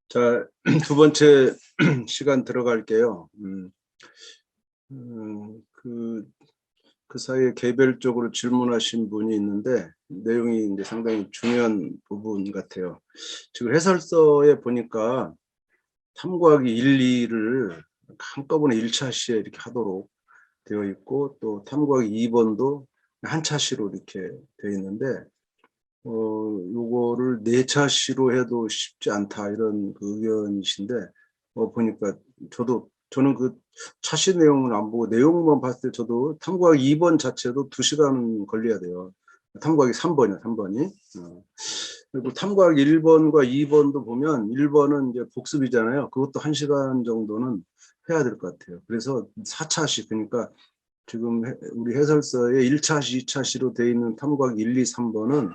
자, 두 번째 시간 들어갈게요. 그 사이에 개별적으로 질문하신 분이 있는데 내용이 이제 상당히 중요한 부분 같아요. 지금 해설서에 보니까 탐구하기 1, 2를 한꺼번에 1차 시에 이렇게 하도록 되어 있고, 또 탐구하기 2번도 한 차 시로 이렇게 되어 있는데, 요거를 4차 시로 해도 쉽지 않다, 이런 그 의견이신데, 보니까 저는 그 차시 내용을 안 보고 내용만 봤을 때 저도 탐구하기 2번 자체도 2시간 걸려야 돼요. 탐구하기 3번이요, 3번이. 그리고 탐구하기 1번과 2번도 보면 1번은 이제 복습이잖아요. 그것도 1시간 정도는 해야 될 것 같아요. 그래서 4차시, 그러니까 지금 우리 해설서에 1차시, 2차시로 되어 있는 탐구하기 1, 2, 3번은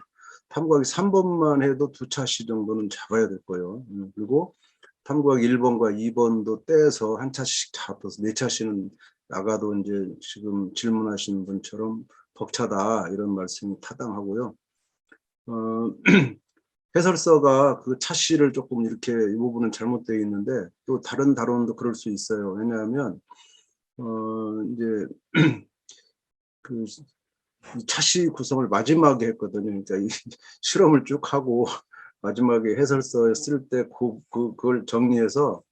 탐구하기 3번만 해도 2차시 정도는 잡아야 될 거예요. 그리고 탐구하기 1번과 2번도 떼서 한 차씩 잡아서 4차시는 나가도 이제 지금 질문하신 분처럼 벅차다, 이런 말씀이 타당하고요. 해설서가 그 차시를 조금 이렇게 이 부분은 잘못되어 있는데, 또 다른 단원도 그럴 수 있어요. 왜냐하면 이제 그 차시 구성을 마지막에 했거든요. 그러니까 이 실험을 쭉 하고 마지막에 해설서에 쓸 때 그걸 정리해서,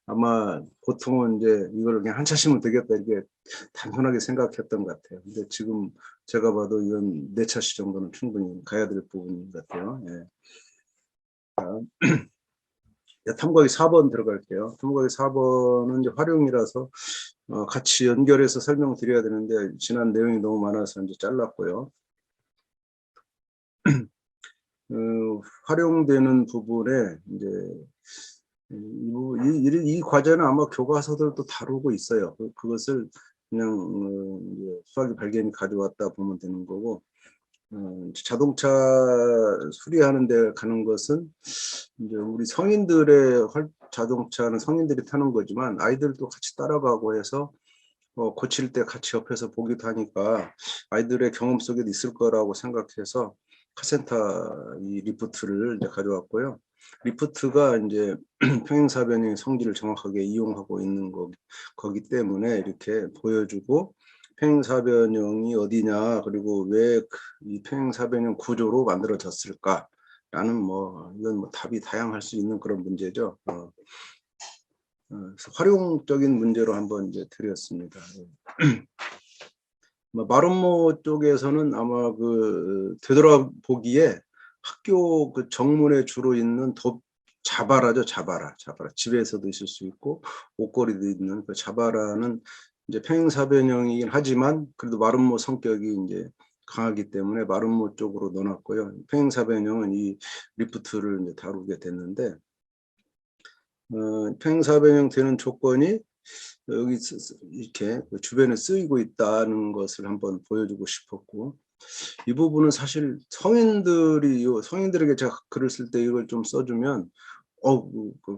아마 보통은 이제 이걸 그냥 한 차시면 되겠다, 이렇게 단순하게 생각했던 것 같아요. 근데 지금 제가 봐도 이건 4차시 정도는 충분히 가야 될 부분 같아요. 예. 탐구하기 4번 들어갈게요. 탐구하기 4번은 이제 활용이라서 같이 연결해서 설명드려야 되는데 지난 내용이 너무 많아서 이제 잘랐고요. 활용되는 부분에 이제 이 과제는 아마 교과서들도 다루고 있어요. 그것을 그냥 이제 수학이 발견이 가져왔다 보면 되는 거고, 자동차 수리하는 데 가는 것은 이제 우리 성인들의 자동차는 성인들이 타는 거지만 아이들도 같이 따라가고 해서 고칠 때 같이 옆에서 보기도 하니까 아이들의 경험 속에도 있을 거라고 생각해서 카센터 이 리프트를 이제 가져왔고요. 리프트가 이제 평행사변의 성질을 정확하게 이용하고 있는 거기 때문에 이렇게 보여주고, 평행사변형이 어디냐, 그리고 왜 이 평행사변형 구조로 만들어졌을까라는, 이건 답이 다양할 수 있는 그런 문제죠. 그래서 활용적인 문제로 한번 이제 드렸습니다. 마름모 쪽에서는 아마 되돌아보기에 학교 그 정문에 주로 있는 자바라죠. 자바라. 집에서도 있을 수 있고 옷걸이도 있는 그 자바라는 이제 평행사변형이긴 하지만 그래도 마름모 성격이 이제 강하기 때문에 마름모 쪽으로 넣어놨고요. 평행사변형은 이 리프트를 이제 다루게 됐는데, 평행사변형 되는 조건이 여기 이렇게 주변에 쓰이고 있다는 것을 한번 보여주고 싶었고, 이 부분은 사실 성인들에게 제가 글을 쓸 때 이걸 좀 써주면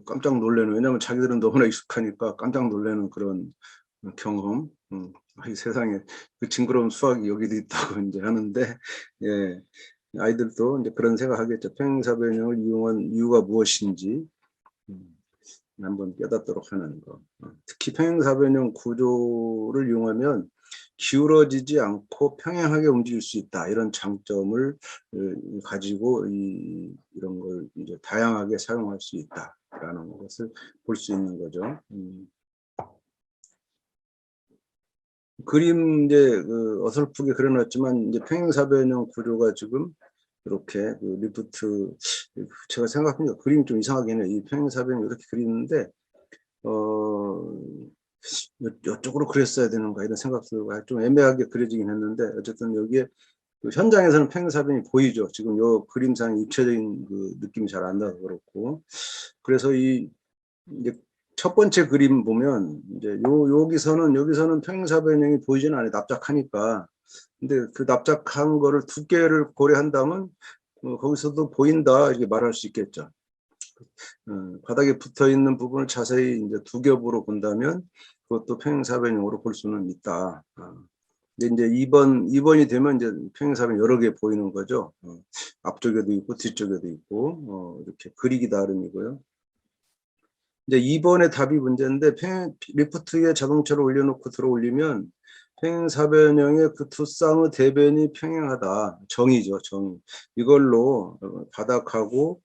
깜짝 놀라는, 왜냐하면 자기들은 너무나 익숙하니까 깜짝 놀라는 그런 경험. 이 세상에 그 징그러운 수학이 여기도 있다고 이제 하는데, 예, 아이들도 이제 그런 생각하겠죠. 평행사변형을 이용한 이유가 무엇인지 한번 깨닫도록 하는 거. 특히 평행사변형 구조를 이용하면 기울어지지 않고 평행하게 움직일 수 있다, 이런 장점을 가지고 이런 걸 이제 다양하게 사용할 수 있다라는 것을 볼 수 있는 거죠. 그림 이제 어설프게 그려놨지만 이제 평행사변형 구조가 지금 이렇게 리프트, 제가 생각하니까 그림이 좀 이상하긴 해요. 이 평행사변형 이렇게 그리는데 이쪽으로 그렸어야 되는가, 이런 생각도 좀 애매하게 그려지긴 했는데, 어쨌든 여기에 현장에서는 평행사변이 보이죠. 지금 요 그림상 입체적인 그 느낌이 잘 안 나서 그렇고, 그래서 이제 첫 번째 그림 보면 이제 여기서는 평행사변형이 보이지는 않아요. 납작하니까. 근데 그 납작한 거를 두께를 고려한다면 거기서도 보인다, 이렇게 말할 수 있겠죠. 바닥에 붙어 있는 부분을 자세히 이제 두 겹으로 본다면 그것도 평행사변형으로 볼 수는 있다. 근데 이제 2번이 되면 이제 평행사변 여러 개 보이는 거죠. 앞쪽에도 있고 뒤쪽에도 있고, 이렇게 그리기 나름이고요. 이제 2번의 답이 문제인데 리프트에 자동차를 올려놓고 들어 올리면 평행사변형의 그 두 쌍의 대변이 평행하다. 정의죠, 정의. 이걸로 바닥하고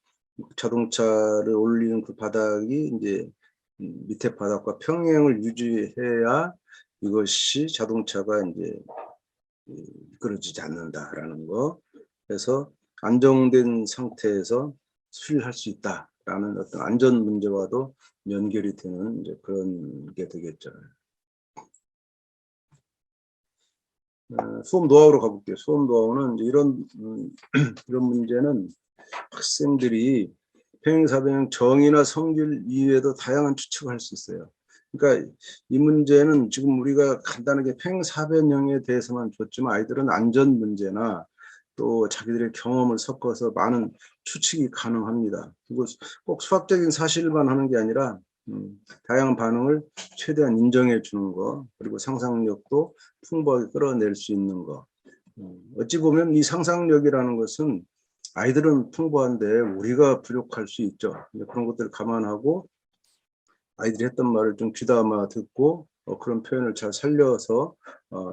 자동차를 올리는 그 바닥이 이제 밑에 바닥과 평행을 유지해야 이것이 자동차가 이제 미끄러지지 않는다라는 거. 그래서 안정된 상태에서 수리할 수 있다라는 어떤 안전 문제와도 연결이 되는 이제 그런 게 되겠죠. 수업 노하우로 가볼게요. 수업 노하우는 이제 이런 문제는 학생들이 평행사변형 정의나 성질 이외에도 다양한 추측을 할 수 있어요. 그러니까 이 문제는 지금 우리가 간단하게 평행사변형에 대해서만 줬지만 아이들은 안전 문제나 또 자기들의 경험을 섞어서 많은 추측이 가능합니다. 그리고 꼭 수학적인 사실만 하는 게 아니라 다양한 반응을 최대한 인정해 주는 거, 그리고 상상력도 풍부하게 끌어낼 수 있는 거. 어찌 보면 이 상상력이라는 것은 아이들은 풍부한데 우리가 부족할 수 있죠. 그런 것들을 감안하고 아이들이 했던 말을 좀 귀담아 듣고 그런 표현을 잘 살려서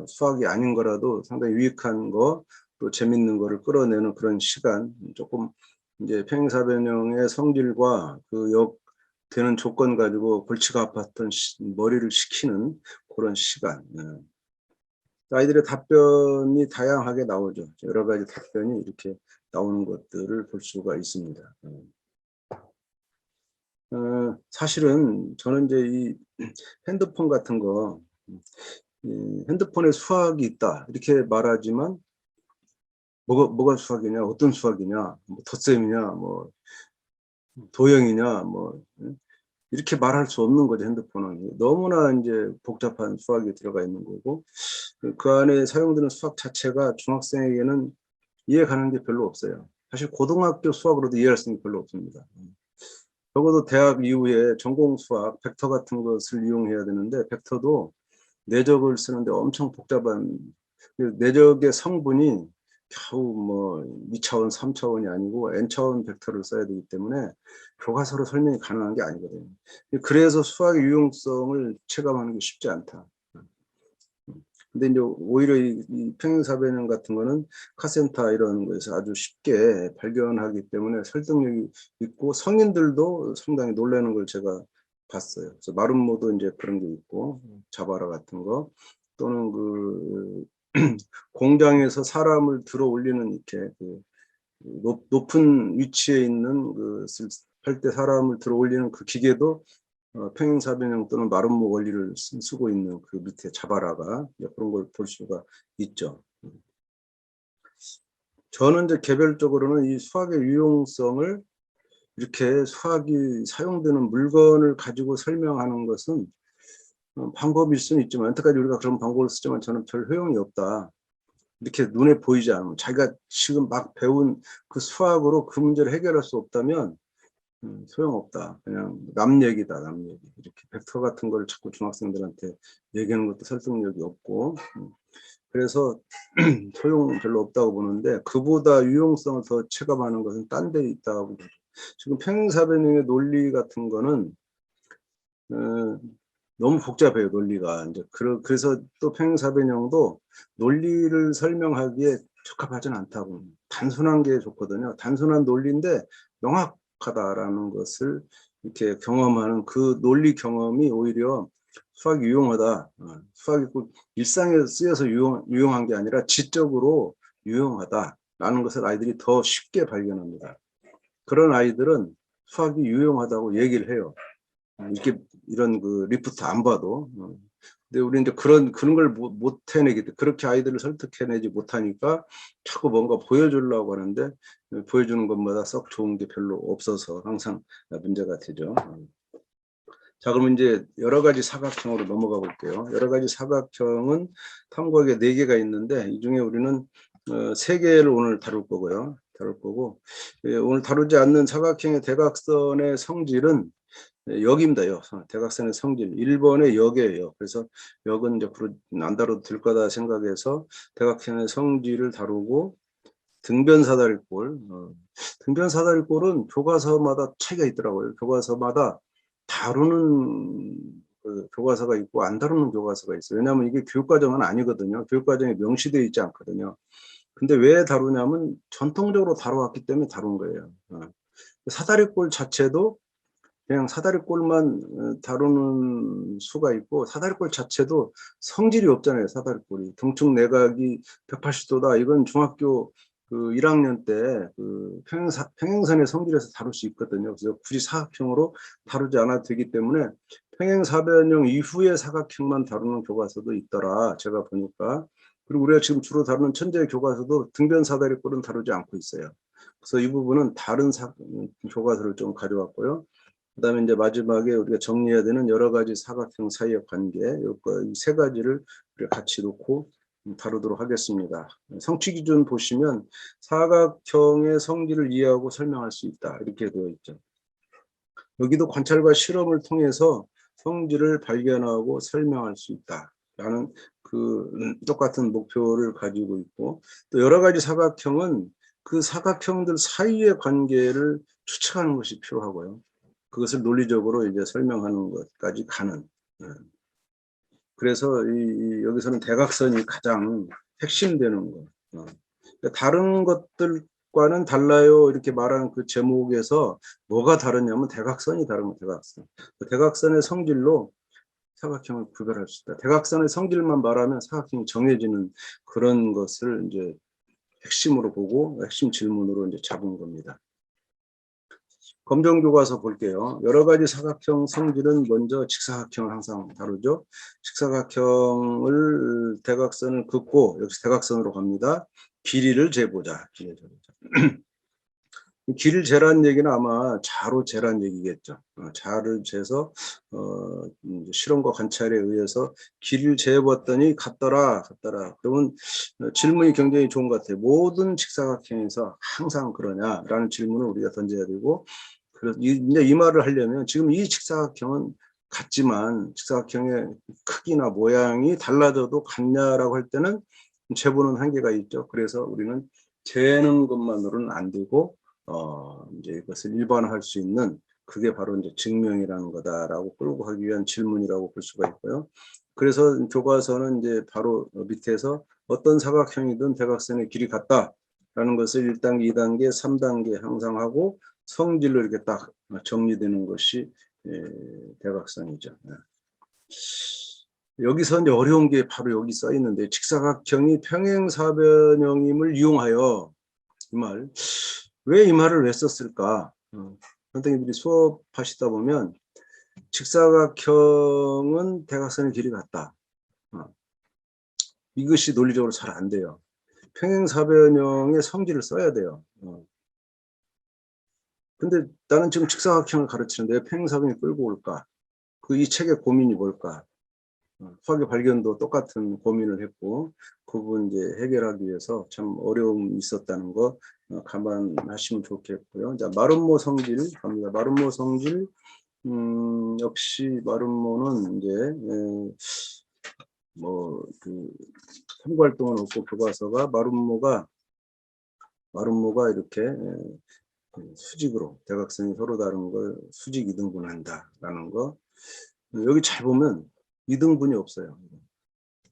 수학이 아닌 거라도 상당히 유익한 거, 또 재밌는 거를 끌어내는 그런 시간, 조금 이제 평행사변형의 성질과 그 되는 조건 가지고 골치가 아팠던 머리를 식히는 그런 시간. 아이들의 답변이 다양하게 나오죠. 여러 가지 답변이 이렇게 나오는 것들을 볼 수가 있습니다. 사실은 저는 이제 이 핸드폰 같은 거, 핸드폰에 수학이 있다 이렇게 말하지만 뭐가 수학이냐, 어떤 수학이냐, 뭐 덧셈이냐, 뭐 도형이냐, 뭐 이렇게 말할 수 없는 거죠. 핸드폰은 너무나 이제 복잡한 수학이 들어가 있는 거고, 그 안에 사용되는 수학 자체가 중학생에게는 이해 가는 게 별로 없어요. 사실 고등학교 수학으로도 이해할 수 있는 게 별로 없습니다. 적어도 대학 이후에 전공 수학, 벡터 같은 것을 이용해야 되는데, 벡터도 내적을 쓰는데 엄청 복잡한, 내적의 성분이 겨우 뭐 2차원, 3차원이 아니고 n차원 벡터를 써야 되기 때문에 교과서로 설명이 가능한 게 아니거든요. 그래서 수학의 유용성을 체감하는 게 쉽지 않다. 근데 이제 오히려 이 평행사변형 같은 거는 카센터 이런 거에서 아주 쉽게 발견하기 때문에 설득력이 있고 성인들도 상당히 놀라는 걸 제가 봤어요. 그래서 마름모도 이제 그런 게 있고 자바라 같은 거 또는 그 공장에서 사람을 들어 올리는 이렇게 그 높은 위치에 있는 그 할 때 사람을 들어 올리는 그 기계도 평행사변형 또는 마름모 원리를 쓰고 있는 그 밑에 자바라가 그런 걸 볼 수가 있죠. 저는 이제 개별적으로는 이 수학의 유용성을 이렇게 수학이 사용되는 물건을 가지고 설명하는 것은 방법일 수는 있지만 여태까지 우리가 그런 방법을 쓰지만 저는 별 효용이 없다. 이렇게 눈에 보이지 않으면 자기가 지금 막 배운 그 수학으로 그 문제를 해결할 수 없다면 소용없다. 그냥 남 얘기다, 남 얘기. 이렇게 벡터 같은 걸 자꾸 중학생들한테 얘기하는 것도 설득력이 없고, 그래서 소용 별로 없다고 보는데, 그보다 유용성을 더 체감하는 것은 딴 데 있다고 보죠. 지금 평행사변형의 논리 같은 거는 너무 복잡해요, 논리가. 이제 그래서 또 평행사변형도 논리를 설명하기에 적합하지는 않다고. 단순한 게 좋거든요. 단순한 논리인데 명확하다라는 것을 이렇게 경험하는 그 논리 경험이 오히려 수학이 유용하다. 수학이 꼭 일상에 쓰여서 유용한 게 아니라 지적으로 유용하다라는 것을 아이들이 더 쉽게 발견합니다. 그런 아이들은 수학이 유용하다고 얘기를 해요. 이렇게 이런 그 리프트 안 봐도. 근데 우리 이제 그런 걸 못 해내기, 그렇게 아이들을 설득해내지 못하니까 자꾸 뭔가 보여주려고 하는데 보여주는 것마다 썩 좋은 게 별로 없어서 항상 문제가 되죠. 자, 그러면 이제 여러 가지 사각형으로 넘어가 볼게요. 여러 가지 사각형은 탐구하기에 4개가 있는데 이 중에 우리는 3개를 오늘 다룰 거고요. 오늘 다루지 않는 사각형의 대각선의 성질은 역입니다. 역. 대각선의 성질 1번의 역이에요. 그래서 역은 이제 안 다뤄도 될 거다 생각해서 대각형의 성질을 다루고, 등변사다리꼴. 등변사다리꼴은 교과서마다 차이가 있더라고요. 교과서마다 다루는 그 교과서가 있고 안 다루는 교과서가 있어요. 왜냐하면 이게 교육과정은 아니거든요. 교육과정에 명시되어 있지 않거든요. 근데 왜 다루냐면 전통적으로 다뤄왔기 때문에 다룬 거예요. 사다리꼴 자체도 그냥 사다리꼴만 다루는 수가 있고, 사다리꼴 자체도 성질이 없잖아요. 사다리꼴이 등축 내각이 180도다. 이건 중학교 그 1학년 때 그 평행선의 성질에서 다룰 수 있거든요. 그래서 굳이 사각형으로 다루지 않아도 되기 때문에 평행사변형 이후의 사각형만 다루는 교과서도 있더라. 제가 보니까. 그리고 우리가 지금 주로 다루는 천재 교과서도 등변 사다리꼴은 다루지 않고 있어요. 그래서 이 부분은 다른 교과서를 좀 가져왔고요. 그다음에 이제 마지막에 우리가 정리해야 되는 여러 가지 사각형 사이의 관계, 이 세 가지를 우리가 같이 놓고 다루도록 하겠습니다. 성취 기준 보시면 사각형의 성질을 이해하고 설명할 수 있다, 이렇게 되어 있죠. 여기도 관찰과 실험을 통해서 성질을 발견하고 설명할 수 있다라는 그 똑같은 목표를 가지고 있고, 또 여러 가지 사각형은 그 사각형들 사이의 관계를 추측하는 것이 필요하고요. 그것을 논리적으로 이제 설명하는 것까지 가는. 그래서 여기서는 대각선이 가장 핵심되는 거. 다른 것들과는 달라요, 이렇게 말하는 그 제목에서 뭐가 다르냐면 대각선이 다른 거. 대각선. 대각선의 성질로 사각형을 구별할 수 있다. 대각선의 성질만 말하면 사각형이 정해지는 그런 것을 이제 핵심으로 보고 핵심 질문으로 이제 잡은 겁니다. 검정교과서 볼게요. 여러 가지 사각형 성질은 먼저 직사각형을 항상 다루죠. 직사각형을 대각선을 긋고 여기서 대각선으로 갑니다. 길이를 재보자. 길을 재란 얘기는 아마 자로 재란 얘기겠죠. 자를 재서 실험과 관찰에 의해서 길을 재봤더니 같더라. 그러면 질문이 굉장히 좋은 것 같아요. 모든 직사각형에서 항상 그러냐라는 질문을 우리가 던져야 되고, 그래서 이제 이 말을 하려면 지금 이 직사각형은 같지만 직사각형의 크기나 모양이 달라져도 같냐라고 할 때는 재보는 한계가 있죠. 그래서 우리는 재는 것만으로는 안 되고 이제 이것을 일반화할 수 있는, 그게 바로 이제 증명이라는 거다라고 끌고 가기 위한 질문이라고 볼 수가 있고요. 그래서 교과서는 이제 바로 밑에서 어떤 사각형이든 대각선의 길이 같다라는 것을 1단계, 2단계, 3단계 항상 하고 성질로 이렇게 딱 정리되는 것이 대각선이죠. 여기서 이제 어려운 게 바로 여기 써 있는데, 직사각형이 평행사변형임을 이용하여, 이 말, 왜 이 말을 왜 썼을까? 선생님들이 수업하시다 보면 직사각형은 대각선의 길이 같다. 이것이 논리적으로 잘 안 돼요. 평행사변형의 성질을 써야 돼요. 근데 나는 지금 직사각형을 가르치는데 왜 평행사변이 끌고 올까? 그 이 책의 고민이 뭘까? 수학의 발견도 똑같은 고민을 했고, 그 부분 이제 해결하기 위해서 참 어려움이 있었다는 거 감안하시면 좋겠고요. 자, 마름모 성질 갑니다. 마름모 성질, 역시 마름모는 이제 그 탐구 활동은 없고 교과서가 마름모가 이렇게 수직으로 대각선이 서로 다른 걸 수직 이등분한다라는 거. 여기 잘 보면 이등분이 없어요.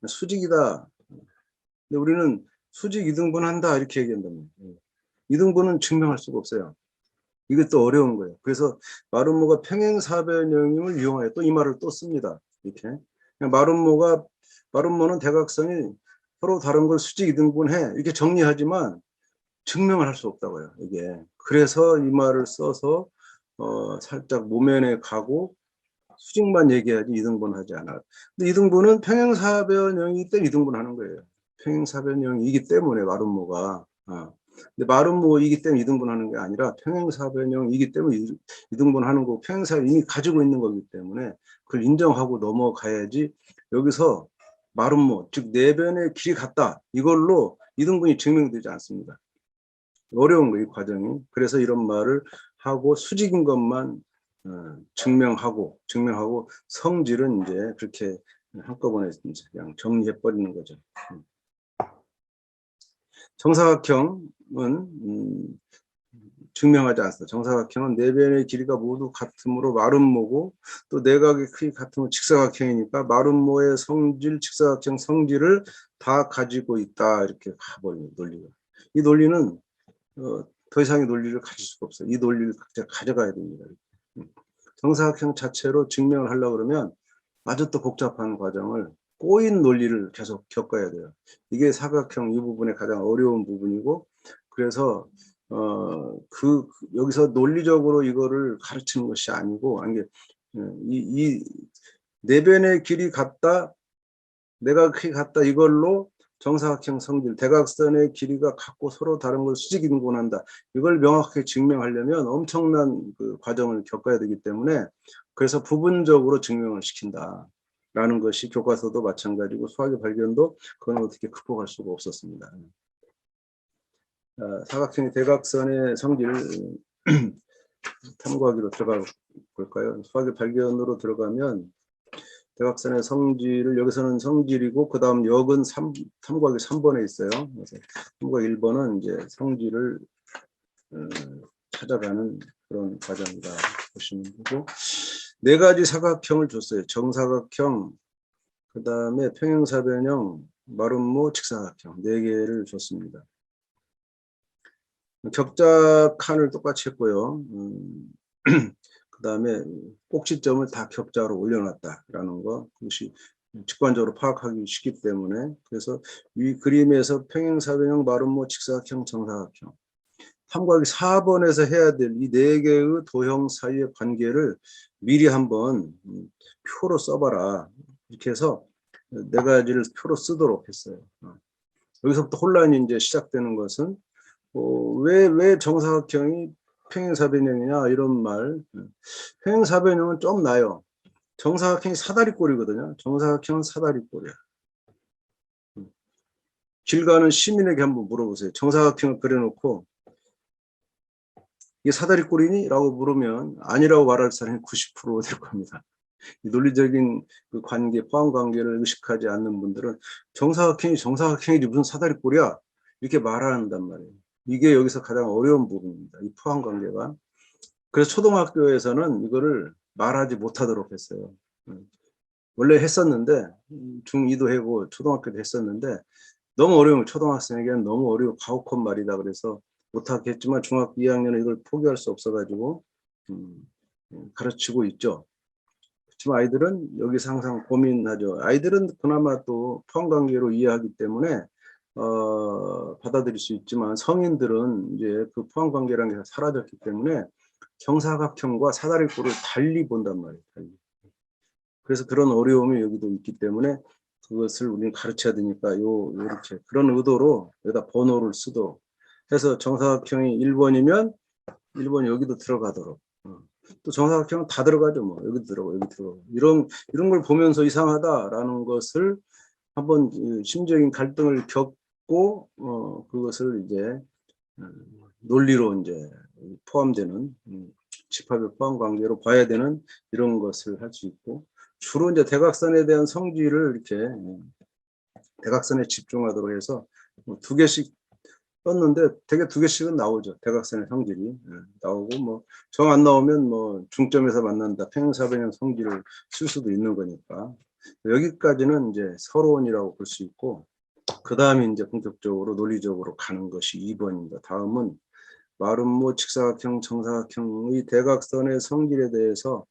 수직이다. 근데 우리는 수직 이등분한다 이렇게 얘기한다면, 이등분은 증명할 수가 없어요. 이게 또 어려운 거예요. 그래서 마름모가 평행사변형임을 이용하여 또 이 말을 또 씁니다. 이렇게 마름모는 대각선이 서로 다른 걸 수직 이등분해 이렇게 정리하지만 증명을 할 수 없다고요. 이게 그래서 이 말을 써서 살짝 모면에 가고 수직만 얘기하지 이등분하지 않아. 근데 이등분은 평행사변형이기 때문에 이등분하는 거예요. 평행사변형이기 때문에 마름모가. 근데 마름모이기 때문에 이등분하는 게 아니라 평행사변형이기 때문에 이등분하는 거고, 평행사를 이미 가지고 있는 거기 때문에 그걸 인정하고 넘어가야지. 여기서 마름모, 즉 내변의 길이 같다, 이걸로 이등분이 증명되지 않습니다. 어려운 거예요, 이 과정이. 그래서 이런 말을 하고 수직인 것만 증명하고 성질은 이제 그렇게 한꺼번에 그냥 정리해 버리는 거죠. 정사각형은 증명하지 않습니다. 정사각형은 네 변의 길이가 모두 같으므로 마름모고 또 내각의 크기 같으면 직사각형이니까 마름모의 성질, 직사각형 성질을 다 가지고 있다. 이렇게 가버립니다. 논리가. 이 논리는 더 이상의 논리를 가질 수가 없어요. 이 논리를 각자 가져가야 됩니다. 정사각형 자체로 증명을 하려고 그러면 아주 또 복잡한 과정을 꼬인 논리를 계속 겪어야 돼요. 이게 사각형 이 부분의 가장 어려운 부분이고 그래서 여기서 논리적으로 이거를 가르치는 것이 아니고 이 내변의 길이 같다, 내가 크기 같다 이걸로 정사각형 성질, 대각선의 길이가 같고 서로 다른 걸 수직 인분한다. 이걸 명확하게 증명하려면 엄청난 그 과정을 겪어야 되기 때문에 그래서 부분적으로 증명을 시킨다라는 것이 교과서도 마찬가지고 수학의 발견도 그건 어떻게 극복할 수가 없었습니다. 사각형의 대각선의 성질 탐구하기로 들어가 볼까요? 수학의 발견으로 들어가면 대각선의 성질을 여기서는 성질이고 그 다음 역은 탐구하기 3번에 있어요. 그래서 탐구하기 1번은 이제 성질을 찾아가는 그런 과정이다 보시면 되고 네 가지 사각형을 줬어요. 정사각형, 그 다음에 평행사변형, 마름모, 직사각형 네 개를 줬습니다. 격자 칸을 똑같이 했고요. 그 다음에 꼭지점을 다 격자로 올려놨다라는 거, 그것이 직관적으로 파악하기 쉽기 때문에 그래서 이 그림에서 평행사변형, 마름모, 직사각형, 정사각형 탐구하기 4번에서 해야 될 이 네 개의 도형 사이의 관계를 미리 한번 표로 써봐라. 이렇게 해서 네 가지를 표로 쓰도록 했어요. 여기서부터 혼란이 이제 시작되는 것은 왜 정사각형이 평행사변형이냐 이런 말. 평행사변형은 좀 나요. 정사각형이 사다리꼴이거든요. 정사각형은 사다리꼴이야. 길 가는 시민에게 한번 물어보세요. 정사각형을 그려놓고 이게 사다리꼴이니? 라고 물으면 아니라고 말할 사람이 90%될 겁니다. 이 논리적인 그 관계, 포함 관계를 의식하지 않는 분들은 정사각형이지 무슨 사다리꼴이야? 이렇게 말한단 말이에요. 이게 여기서 가장 어려운 부분입니다. 이 포함 관계가. 그래서 초등학교에서는 이거를 말하지 못하도록 했어요. 원래 했었는데 중2도 하고 초등학교도 했었는데 너무 어려운 초등학생에게는 너무 어려워 가혹한 말이다 그래서 못하겠지만 중학교 2학년은 이걸 포기할 수 없어가지고 가르치고 있죠. 그렇지만 아이들은 여기서 항상 고민하죠. 아이들은 그나마 또 포함관계로 이해하기 때문에 받아들일 수 있지만 성인들은 이제 그 포함관계라는 게 사라졌기 때문에 정사각형과 사다리꼴을 달리 본단 말이에요. 달리. 그래서 그런 어려움이 여기도 있기 때문에 그것을 우리는 가르쳐야 되니까 요렇게 그런 의도로 여기다 번호를 쓰도록 해서 정사각형이 1번이면 1번이 여기도 들어가도록 또 정사각형은 다 들어가죠. 뭐 여기 들어가고 여기 들어가고 이런 걸 보면서 이상하다라는 것을 한번 심적인 갈등을 겪고 그것을 이제 논리로 이제 포함되는 집합의 포함 관계로 봐야 되는 이런 것을 할 수 있고 주로 이제 대각선에 대한 성질을 이렇게 대각선에 집중하도록 해서 두 개씩 떴는데 되게 두 개씩은 나오죠. 대각선의 성질이 나오고 뭐 정 안 나오면 뭐 중점에서 만난다 평행사변형 성질을 쓸 수도 있는 거니까 여기까지는 이제 서론이라고 볼 수 있고 그 다음에 이제 본격적으로 논리적으로 가는 것이 2번입니다. 다음은 마름모 직사각형 정사각형의 대각선의 성질에 대해서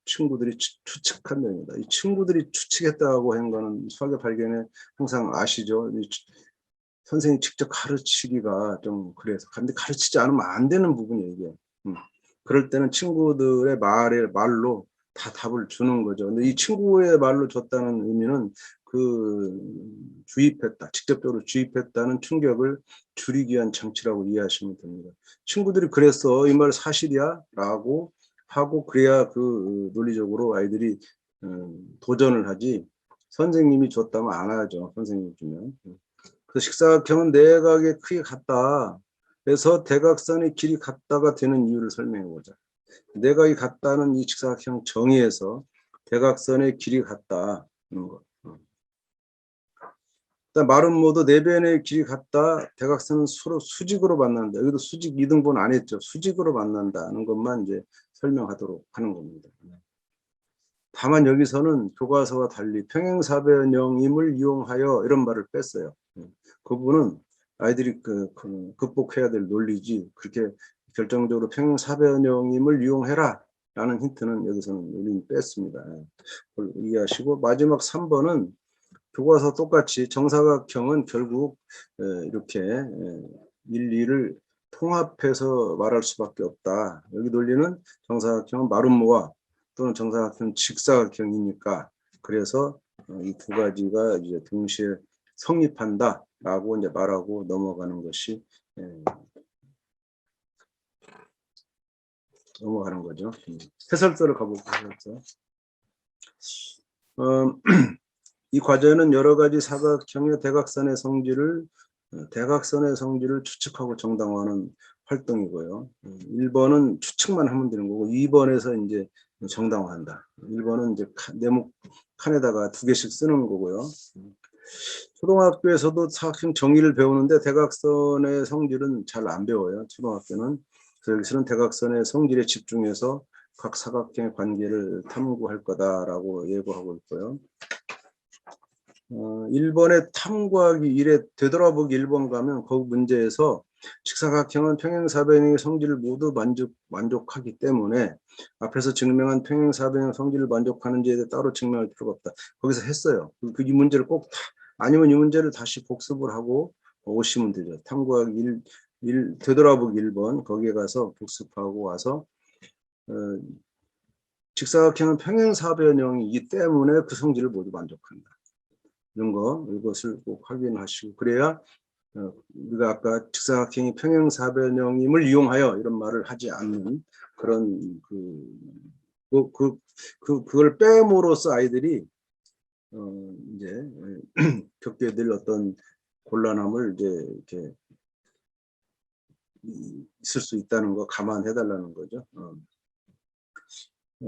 친구들이 추측한답니다. 이 친구들이 추측했다고 한 거는 수학의 발견에 항상 아시죠? 선생님이 직접 가르치기가 좀 그래서 근데 가르치지 않으면 안 되는 부분이에요 이게. 그럴 때는 친구들의 말로 다 답을 주는 거죠. 근데 이 친구의 말로 줬다는 의미는 주입했다, 직접적으로 주입했다는 충격을 줄이기 위한 장치라고 이해하시면 됩니다. 친구들이 그랬어, 이 말 사실이야? 라고 하고 그래야 그 논리적으로 아이들이 도전을 하지 선생님이 줬다면 안 하죠. 선생님이 주면. 그 직사각형은 내각의 크기 같다. 그래서 대각선의 길이 같다가 되는 이유를 설명해 보자. 내각이 같다는 이 직사각형 정의에서 대각선의 길이 같다는 것. 마름모도 내변의 길이 같다. 대각선은 서로 수직으로 만난다. 여기도 수직 이등분 안 했죠. 수직으로 만난다는 것만 이제 설명하도록 하는 겁니다. 다만 여기서는 교과서와 달리 평행사변형임을 이용하여 이런 말을 뺐어요. 그 부분은 아이들이 극복해야 될 논리지 그렇게 결정적으로 평행사변형임을 이용해라 라는 힌트는 여기서는 우리는 뺐습니다. 그걸 이해하시고 마지막 3번은 교과서 똑같이 정사각형은 결국 이렇게 일리를 통합해서 말할 수밖에 없다. 여기 논리는 정사각형은 마름모와 또는 정사각형 직사각형이니까 그래서 이 두 가지가 이제 동시에 성립한다라고 이제 말하고 넘어가는 것이 넘어가는 거죠. 해설서를 가볼까요? 해설서. 이 과제는 여러 가지 사각형의 대각선의 성질을 추측하고 정당화하는 활동이고요. 1번은 추측만 하면 되는 거고 2번에서 이제 정당화한다. 1번은 이제 네모 칸에다가 2개씩 쓰는 거고요. 초등학교에서도 사각형 정의를 배우는데 대각선의 성질은 잘 안 배워요. 초등학교는. 그래서 여기서는 대각선의 성질에 집중해서 각 사각형의 관계를 탐구할 거다라고 예고하고 있고요. 1번의 탐구하기 1에 되돌아보기 1번 가면 그 문제에서 직사각형은 평행사변형의 성질을 모두 만족하기 때문에 앞에서 증명한 평행사변형 성질을 만족하는지에 대해 따로 증명할 필요가 없다. 거기서 했어요. 이 문제를 꼭 아니면 이 문제를 다시 복습을 하고 오시면 되죠. 탐구하기 1 되돌아보기 1번 거기에 가서 복습하고 와서 직사각형은 평행사변형이기 때문에 그 성질을 모두 만족한다. 이것을 꼭 확인하시고 그래야 우리가 아까 직사각형이 평행사변형임을 이용하여 이런 말을 하지 않는 그런 그걸 빼므로써 아이들이 이제 겪게 될 어떤 곤란함을 이제 이렇게 있을 수 있다는 거 감안해 달라는 거죠.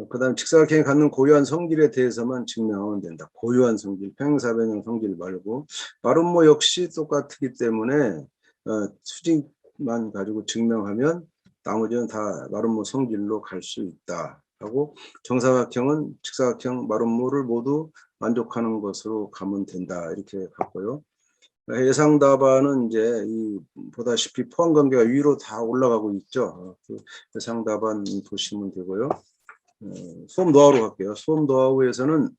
그다음 직사각형이 갖는 고유한 성질에 대해서만 증명하면 된다. 고유한 성질, 평행사변형 성질 말고 마름모 역시 똑같기 때문에 수직만 가지고 증명하면 나머지는 다 마름모 성질로 갈 수 있다 하고 정사각형은 직사각형 마름모를 모두 만족하는 것으로 가면 된다 이렇게 갔고요. 예상 답안은 이제 보다시피 포함 관계가 위로 다 올라가고 있죠. 그 예상 답안 보시면 되고요. 수업 노하우로 갈게요. 수업 노하우에서는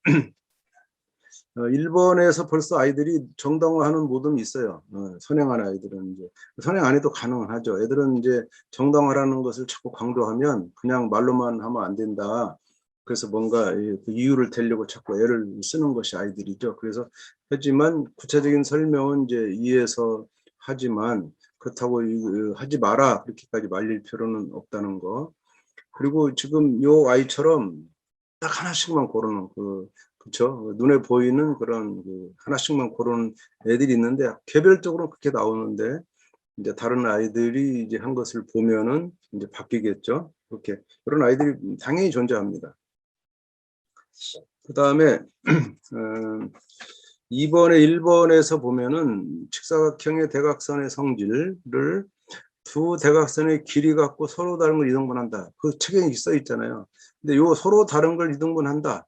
1번에서 벌써 아이들이 정당화하는 모듬이 있어요. 선행하는 아이들은 이제 선행 안 해도 가능하죠. 애들은 이제 정당화라는 것을 자꾸 강조하면 그냥 말로만 하면 안 된다. 그래서 뭔가 그 이유를 대려고 자꾸 애를 쓰는 것이 아이들이죠. 그래서 하지만 구체적인 설명은 이제 이해해서 하지만 그렇다고 하지 마라 그렇게까지 말릴 필요는 없다는 거. 그리고 지금 요 아이처럼 딱 하나씩만 고르는 그쵸? 눈에 보이는 그런 하나씩만 고르는 애들이 있는데 개별적으로 그렇게 나오는데 이제 다른 아이들이 이제 한 것을 보면은 이제 바뀌겠죠. 그렇게 그런 아이들이 당연히 존재합니다. 그 다음에 2번에 1번에서 보면은 직사각형의 대각선의 성질을 두 대각선의 길이 갖고 서로 다른 걸 이등분한다. 그 책에 써 있잖아요. 근데 요 서로 다른 걸 이등분한다.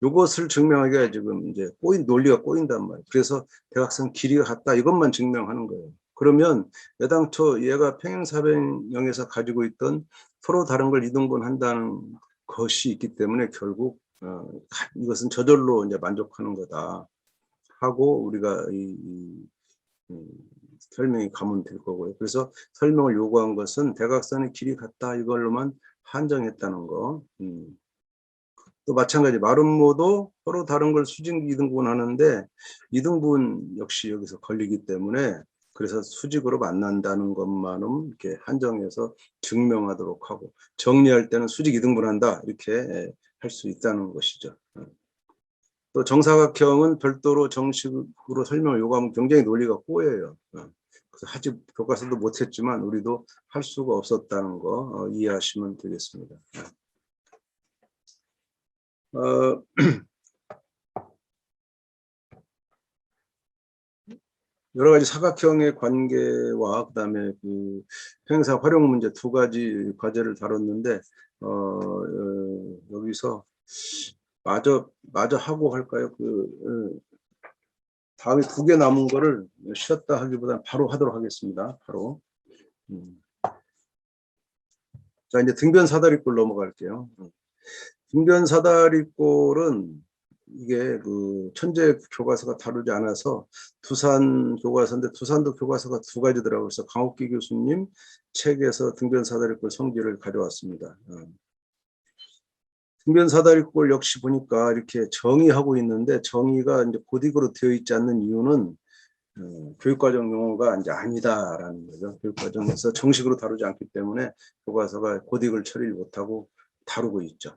요것을 증명하기가 지금 이제 논리가 꼬인단 말이에요. 그래서 대각선 길이가 같다. 이것만 증명하는 거예요. 그러면 애당초 얘가 평행사변형에서 가지고 있던 서로 다른 걸 이등분한다는 것이 있기 때문에 결국 이것은 저절로 이제 만족하는 거다 하고 우리가 설명이 가면 될 거고요. 그래서 설명을 요구한 것은 대각선의 길이 같다 이걸로만 한정했다는 거. 또 마찬가지 마름모도 서로 다른 걸 수직 이등분 하는데 이등분 역시 여기서 걸리기 때문에 그래서 수직으로 만난다는 것만은 이렇게 한정해서 증명하도록 하고 정리할 때는 수직 이등분한다 이렇게 할 수 있다는 것이죠. 또 정사각형은 별도로 정식으로 설명을 요구하면 굉장히 논리가 꼬여요. 그래서 교과서도 못했지만 우리도 할 수가 없었다는 거 이해하시면 되겠습니다. 여러 가지 사각형의 관계와 그다음에 그 평행사 활용 문제 두 가지 과제를 다뤘는데 여기서 마저 하고 할까요? 다음에 두 개 남은 거를 쉬었다 하기보다는 바로 하도록 하겠습니다. 바로. 자, 이제 등변 사다리꼴 넘어갈게요. 등변 사다리꼴은 이게 그 천재 교과서가 다루지 않아서 두산 교과서인데 두산도 교과서가 두 가지더라고요. 그래서 강옥기 교수님 책에서 등변 사다리꼴 성질을 가져왔습니다. 등변 사다리꼴 역시 보니까 이렇게 정의하고 있는데 정의가 이제 고딕으로 되어 있지 않는 이유는 교육과정 용어가 이제 아니다라는 거죠. 교육과정에서 정식으로 다루지 않기 때문에 교과서가 고딕을 처리를 못하고 다루고 있죠.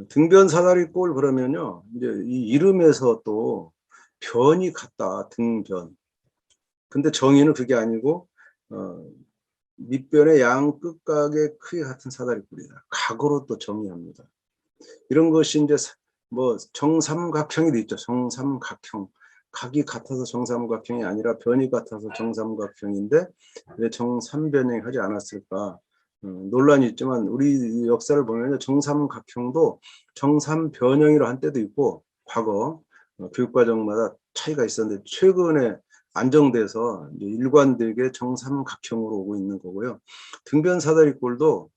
등변 사다리꼴 그러면요, 이제 이 이름에서 또 변이 같다, 등변. 근데 정의는 그게 아니고 밑변의 양 끝각의 크기 같은 사다리꼴이다. 각으로 또 정의합니다. 이런 것이 이제 뭐 정삼각형이 돼 있죠. 정삼각형. 각이 같아서 정삼각형이 아니라 변이 같아서 정삼각형인데 왜 정삼변형이 하지 않았을까? 논란이 있지만 우리 역사를 보면 정삼각형도 정삼변형이라 한 때도 있고 과거 교육과정마다 차이가 있었는데 최근에 안정돼서 이제 일관되게 정삼각형으로 오고 있는 거고요. 등변 사다리꼴도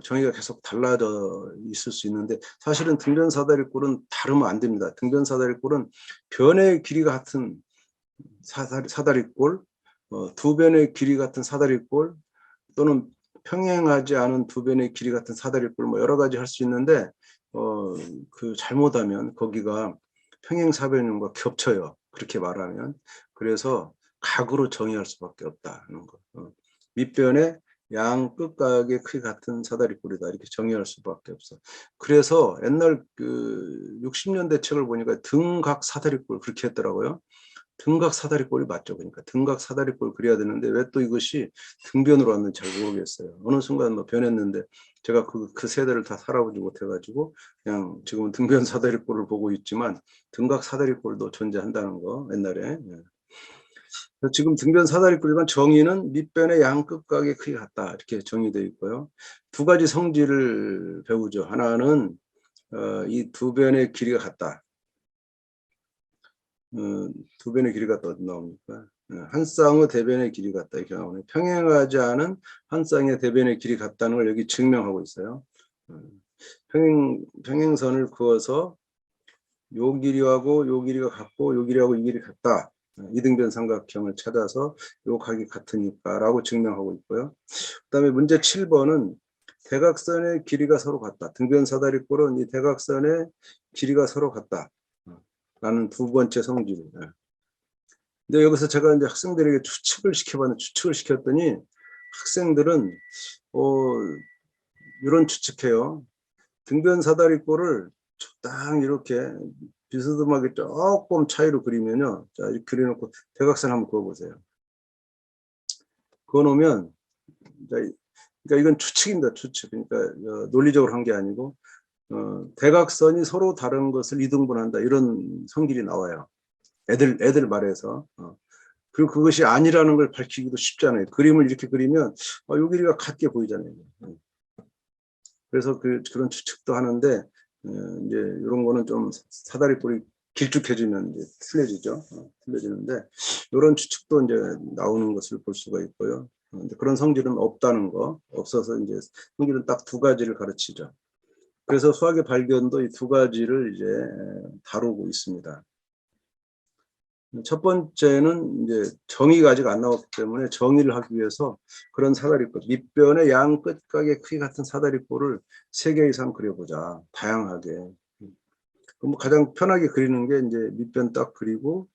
정의가 계속 달라져 있을 수 있는데 사실은 등변 사다리꼴은 다르면 안 됩니다. 등변 사다리꼴은 변의 길이가 같은 사다리꼴, 두 변의 길이 같은 사다리꼴 또는 평행하지 않은 두 변의 길이 같은 사다리꼴 뭐 여러 가지 할 수 있는데 그 잘못하면 거기가 평행사변형과 겹쳐요. 그렇게 말하면. 그래서 각으로 정의할 수밖에 없다는 거. 밑변의 양 끝각의 크기 같은 사다리꼴이다 이렇게 정의할 수밖에 없어. 그래서 옛날 그 60년대 책을 보니까 등각 사다리꼴 그렇게 했더라고요. 등각 사다리꼴이 맞죠. 그러니까 등각 사다리꼴 그려야 되는데 왜 또 이것이 등변으로 왔는지 잘 모르겠어요. 어느 순간 뭐 변했는데 제가 그 세대를 다 살아보지 못해가지고 그냥 지금은 등변 사다리꼴을 보고 있지만 등각 사다리꼴도 존재한다는 거 옛날에. 지금 등변 사다리꼴이건 정의는 밑변의 양 끝각의 크기 같다 이렇게 정의되어 있고요. 두 가지 성질을 배우죠. 하나는 이 두 변의 길이가 같다. 두 변의 길이가 어디 나옵니까? 한 쌍의 대변의 길이 같다 이렇게 나오네. 평행하지 않은 한 쌍의 대변의 길이 같다는 걸 여기 증명하고 있어요. 평행선을 그어서 요 길이하고 요 길이가 같고 요 길이하고 이 길이 같다. 이등변 삼각형을 찾아서 요 각이 같으니까 라고 증명하고 있고요. 그 다음에 문제 7번은 대각선의 길이가 서로 같다. 등변 사다리꼴은 이 대각선의 길이가 서로 같다. 라는 두 번째 성질. 근데 여기서 제가 이제 학생들에게 추측을 시켰더니 학생들은 이런 추측해요. 등변 사다리꼴을 딱 이렇게 비스듬하게 조금 차이로 그리면요. 자, 이렇게 그려놓고 대각선 한번 그어보세요. 그어놓으면, 그러니까 이건 추측입니다. 추측. 그러니까 논리적으로 한 게 아니고 대각선이 서로 다른 것을 이등분한다. 이런 성질이 나와요. 애들 말해서. 그리고 그것이 아니라는 걸 밝히기도 쉽잖아요. 그림을 이렇게 그리면 요 길이가 같게 보이잖아요. 그래서 그런 추측도 하는데 이제 이런 거는 좀 사다리꼴이 길쭉해지면 이제 틀려지죠. 틀려지는데 이런 추측도 이제 나오는 것을 볼 수가 있고요. 그런 성질은 없다는 거, 없어서 이제 성질은 딱 두 가지를 가르치죠. 그래서 수학의 발견도 이 두 가지를 이제 다루고 있습니다. 첫 번째는 이제 정의가 아직 안 나왔기 때문에 정의를 하기 위해서 그런 사다리꼴, 밑변의 양 끝각의 크기 같은 사다리꼴을 3개 이상 그려보자. 다양하게. 그럼 가장 편하게 그리는 게 이제 밑변 딱 그리고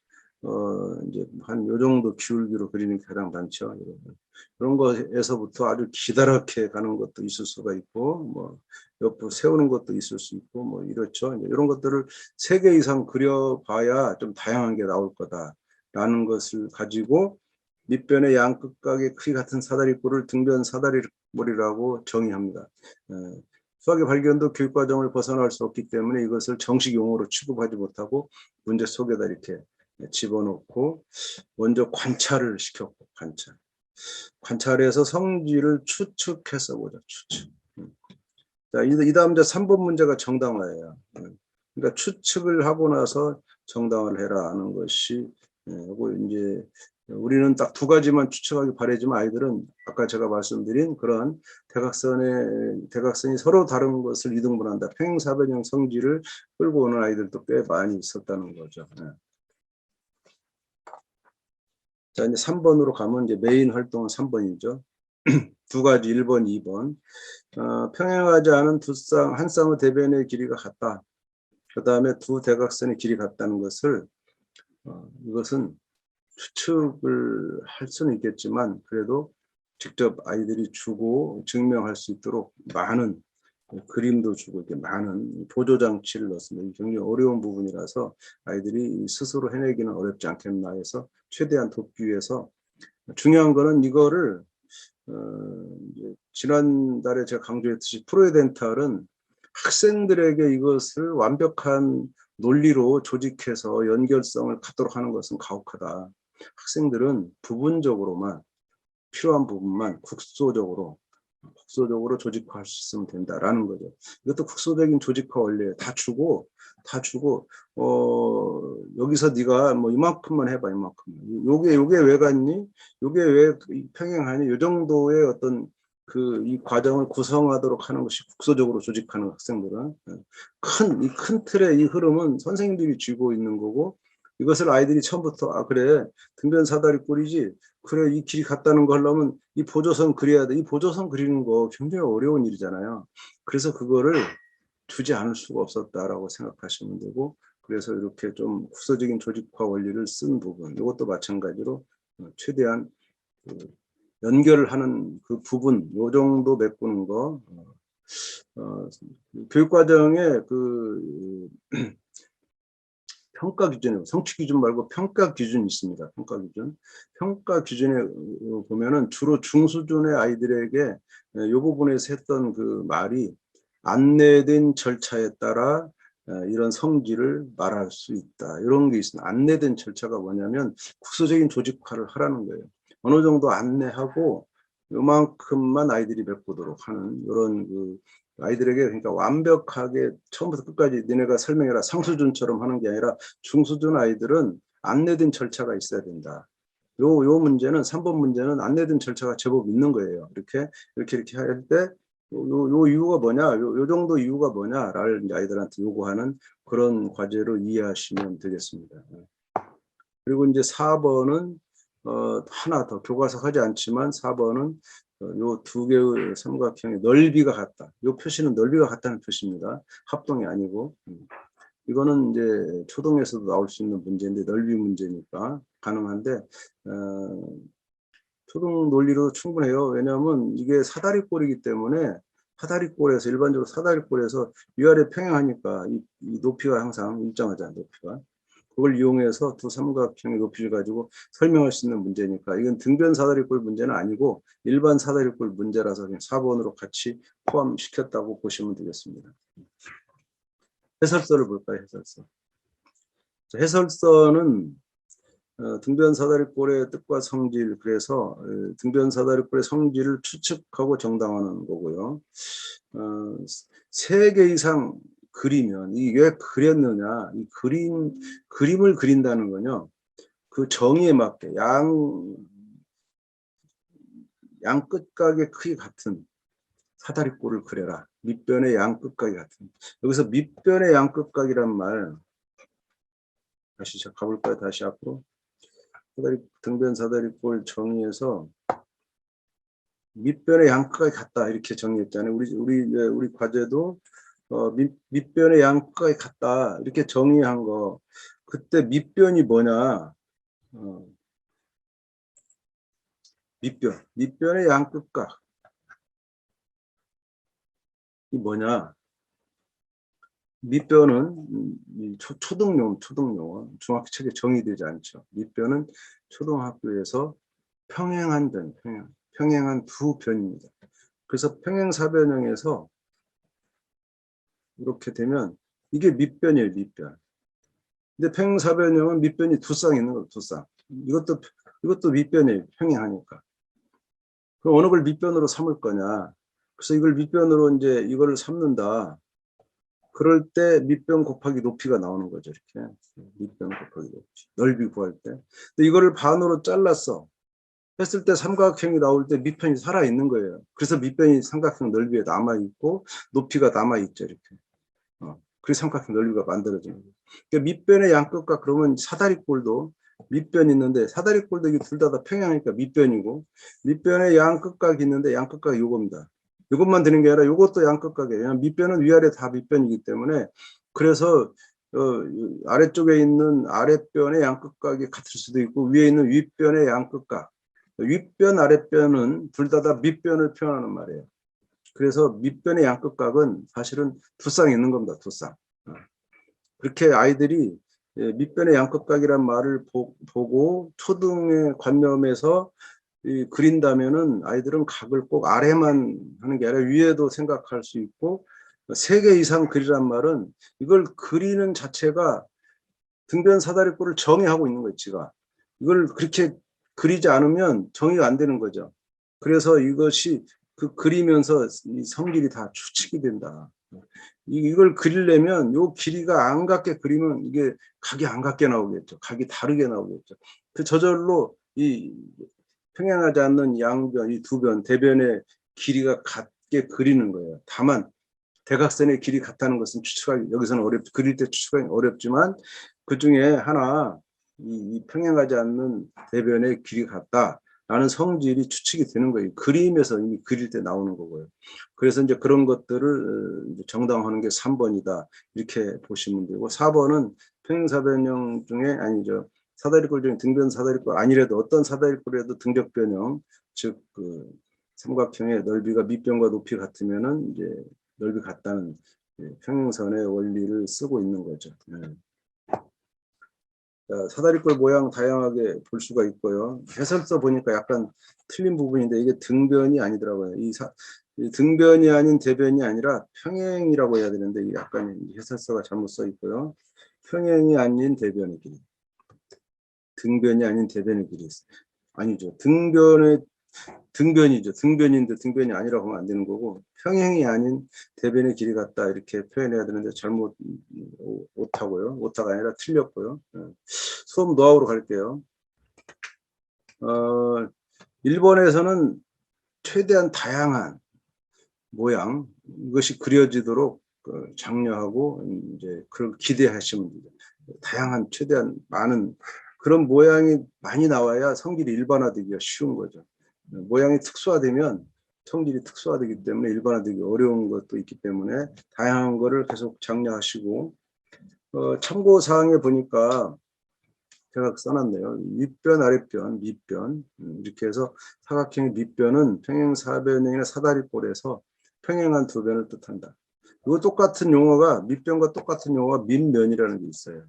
이제 한 요 정도 기울기로 그리는 게 가장 많죠. 그런 거에서부터 아주 기다랗게 가는 것도 있을 수가 있고, 뭐 옆으로 세우는 것도 있을 수 있고, 뭐 이렇죠. 이런 것들을 3개 이상 그려봐야 좀 다양한 게 나올 거다라는 것을 가지고 밑변의 양 끝각의 크기 같은 사다리꼴을 등변 사다리꼴이라고 정의합니다. 수학의 발견도 교육과정을 벗어날 수 없기 때문에 이것을 정식 용어로 취급하지 못하고 문제 속에다 이렇게 집어넣고 먼저 관찰을 시켰고 관찰해서 성질을 추측해서 보자. 추측. 자, 이 다음 이제 3번 문제가 정당화예요. 그러니까 추측을 하고 나서 정당화를 해라 하는 것이 요거 이제 우리는 딱 두 가지만 추측하기 바라지만 아이들은 아까 제가 말씀드린 그런 대각선이 서로 다른 것을 이등분한다. 평행사변형 성질을 끌고 오는 아이들도 꽤 많이 있었다는 거죠. 자, 이제 3번으로 가면 이제 메인 활동은 3번이죠. 두 가지 1번, 2번. 평행하지 않은 한 쌍의 대변의 길이가 같다. 그 다음에 두 대각선의 길이 같다는 것을 이것은 추측을 할 수는 있겠지만 그래도 직접 아이들이 주고 증명할 수 있도록 많은 그림도 주고 이렇게 많은 보조 장치를 넣습니다. 굉장히 어려운 부분이라서 아이들이 스스로 해내기는 어렵지 않겠나 해서 최대한 돕기 위해서 중요한 거는 이거를 지난달에 제가 강조했듯이 프로이덴탈은 학생들에게 이것을 완벽한 논리로 조직해서 연결성을 갖도록 하는 것은 가혹하다. 학생들은 부분적으로만 필요한 부분만 국소적으로 조직화할 수 있으면 된다라는 거죠. 이것도 국소적인 조직화 원리에 다 주고 여기서 네가 뭐 이만큼만 해봐 이만큼. 요게 왜 갔니? 요게 왜 평행하니? 요 정도의 어떤 이 과정을 구성하도록 하는 것이 국소적으로 조직하는 학생들은 이 큰 틀의 이 흐름은 선생님들이 쥐고 있는 거고 이것을 아이들이 처음부터 그래 등변 사다리 꼴이지 그래 이 길이 같다는 거 하려면 이 보조선 그려야 돼. 이 보조선 그리는 거 굉장히 어려운 일이잖아요. 그래서 그거를 주지 않을 수가 없었다라고 생각하시면 되고 그래서 이렇게 좀 국소적인 조직화 원리를 쓴 부분 이것도 마찬가지로 최대한 연결을 하는 그 부분 요 정도 메꾸는 거 교육과정에 평가 기준이요. 성취 기준 말고 평가 기준이 있습니다. 평가 기준에 보면은 주로 중수준의 아이들에게 이 부분에서 했던 그 말이 안내된 절차에 따라 이런 성질을 말할 수 있다. 이런 게 있습니다. 안내된 절차가 뭐냐면 국소적인 조직화를 하라는 거예요. 어느 정도 안내하고 요만큼만 아이들이 메꾸도록 하는 이런 아이들에게 그러니까 완벽하게 처음부터 끝까지 니네가 설명해라 상수준처럼 하는 게 아니라 중수준 아이들은 안내된 절차가 있어야 된다. 요 문제는 3번 문제는 안내된 절차가 제법 있는 거예요. 이렇게 할 때 요 이유가 뭐냐? 요 정도 이유가 뭐냐를 아이들한테 요구하는 그런 과제로 이해하시면 되겠습니다. 그리고 이제 4번은 하나 더 교과서 하지 않지만 4번은 요 두 개의 삼각형의 넓이가 같다. 요 표시는 넓이가 같다는 표시입니다. 합동이 아니고. 이거는 이제 초등에서도 나올 수 있는 문제인데 넓이 문제니까 가능한데 초등 논리로 충분해요. 왜냐하면 이게 사다리꼴이기 때문에 사다리꼴에서 일반적으로 사다리꼴에서 위아래 평행하니까 이 높이가 항상 일정하잖아요. 높이가. 그걸 이용해서 두 삼각형의 높이를 가지고 설명할 수 있는 문제니까 이건 등변 사다리꼴 문제는 아니고 일반 사다리꼴 문제라서 그냥 4번으로 같이 포함시켰다고 보시면 되겠습니다. 해설서를 볼까요? 해설서. 해설서는 등변 사다리꼴의 뜻과 성질 그래서 등변 사다리꼴의 성질을 추측하고 정당화하는 거고요. 3개 이상 그리면 이게 왜 그렸느냐 이 그림을 그린다는 거요. 그 정의에 맞게 양 끝각의 크기 같은 사다리꼴을 그려라. 밑변의 양 끝각이 같은. 여기서 밑변의 양 끝각이란 말 다시 가볼까요? 다시 앞으로. 등변 사다리꼴 정의에서 밑변의 양 끝각이 같다 이렇게 정의했잖아요. 우리 과제도 밑변의 양 끝각이 같다 이렇게 정의한 거. 그때 밑변이 뭐냐? 밑변의 양 끝각 이 뭐냐? 밑변은 초등용 중학교 책에 정의되지 않죠. 밑변은 초등학교에서 평행한 두 변입니다. 그래서 평행사변형에서 이렇게 되면 이게 밑변이에요. 밑변. 근데 평행사변형은 밑변이 두 쌍 있는 거예요. 두 쌍. 이것도 밑변이에요. 평행하니까. 그럼 어느 걸 밑변으로 삼을 거냐. 그래서 이걸 밑변으로 이제 이거를 삼는다. 그럴 때 밑변 곱하기 높이가 나오는 거죠. 이렇게. 밑변 곱하기 높이. 넓이 구할 때. 근데 이거를 반으로 잘랐어. 했을 때 삼각형이 나올 때 밑편이 살아있는 거예요. 그래서 밑변이 삼각형 넓이에 남아있고 높이가 남아있죠. 이렇게. 그래서 삼각형 넓이가 만들어지는 거예요. 그러니까 밑변의 양끝각 그러면 사다리꼴도 밑변이 있는데 사다리꼴도 이게 둘 다 평행하니까 밑변이고 밑변의 양끝각이 있는데 양끝각이 요겁니다. 이것만 드는 게 아니라 이것도 양끝각이에요. 밑변은 위아래 다 밑변이기 때문에 그래서 아래쪽에 있는 아랫변의 양끝각이 같을 수도 있고 위에 있는 윗변의 양끝각 윗변 아랫변은 둘 다 밑변을 표현하는 말이에요. 그래서 밑변의 양끝각은 사실은 두 쌍 있는 겁니다. 두 쌍. 그렇게 아이들이 밑변의 양끝각이란 말을 보고 초등의 관념에서 그린다면은 아이들은 각을 꼭 아래만 하는 게 아니라 위에도 생각할 수 있고 3개 이상 그리란 말은 이걸 그리는 자체가 등변 사다리꼴을 정의하고 있는 거예요. 지가. 이걸 그렇게 그리지 않으면 정의가 안 되는 거죠. 그래서 이것이 그리면서 이 성질이 다 추측이 된다. 이걸 그리려면 요 길이가 안 같게 그리면 이게 각이 안 같게 나오겠죠. 각이 다르게 나오겠죠. 저절로 이 평행하지 않는 양변, 이 두 변, 대변의 길이가 같게 그리는 거예요. 다만 대각선의 길이 같다는 것은 추측하기 여기서는 그릴 때 추측하기 어렵지만 그 중에 하나 이 평행하지 않는 대변의 길이 같다라는 성질이 추측이 되는 거예요. 그림에서 이미 그릴 때 나오는 거고요. 그래서 이제 그런 것들을 정당화하는 게 3번이다 이렇게 보시면 되고 4번은 평행사변형 중에 아니죠. 사다리꼴 중에 등변 사다리꼴 아니래도 어떤 사다리꼴에도 등적변형 즉 그 삼각형의 넓이가 밑변과 높이 같으면은 이제 넓이 같다는 평행선의 원리를 쓰고 있는 거죠. 사다리꼴 모양 다양하게 볼 수가 있고요. 해설서 보니까 약간 틀린 부분인데 이게 등변이 아니더라고요. 이 등변이 아닌 대변이 아니라 평행이라고 해야 되는데 약간 해설서가 잘못 써 있고요. 평행이 아닌 대변의 길이. 등변이 아닌 대변의 길이 있어요. 아니죠. 등변이죠. 등변인데 등변이 아니라고 하면 안 되는 거고 평행이 아닌 대변의 길이 같다 이렇게 표현해야 되는데 잘못 오타고요. 오타가 아니라 틀렸고요. 수업 노하우로 갈게요. 일본에서는 최대한 다양한 모양 이것이 그려지도록 장려하고 이제 그걸 기대하시면 됩니다. 다양한 최대한 많은 그런 모양이 많이 나와야 성질이 일반화되기가 쉬운 거죠. 모양이 특수화되면 성질이 특수화되기 때문에 일반화되기 어려운 것도 있기 때문에 다양한 거를 계속 장려하시고 참고사항에 보니까 제가 써놨네요. 윗변, 아랫변, 밑변 이렇게 해서 사각형의 밑변은 평행사변형이나 사다리꼴에서 평행한 두 변을 뜻한다. 이거 똑같은 용어가 밑변과 똑같은 용어가 밑면이라는 게 있어요.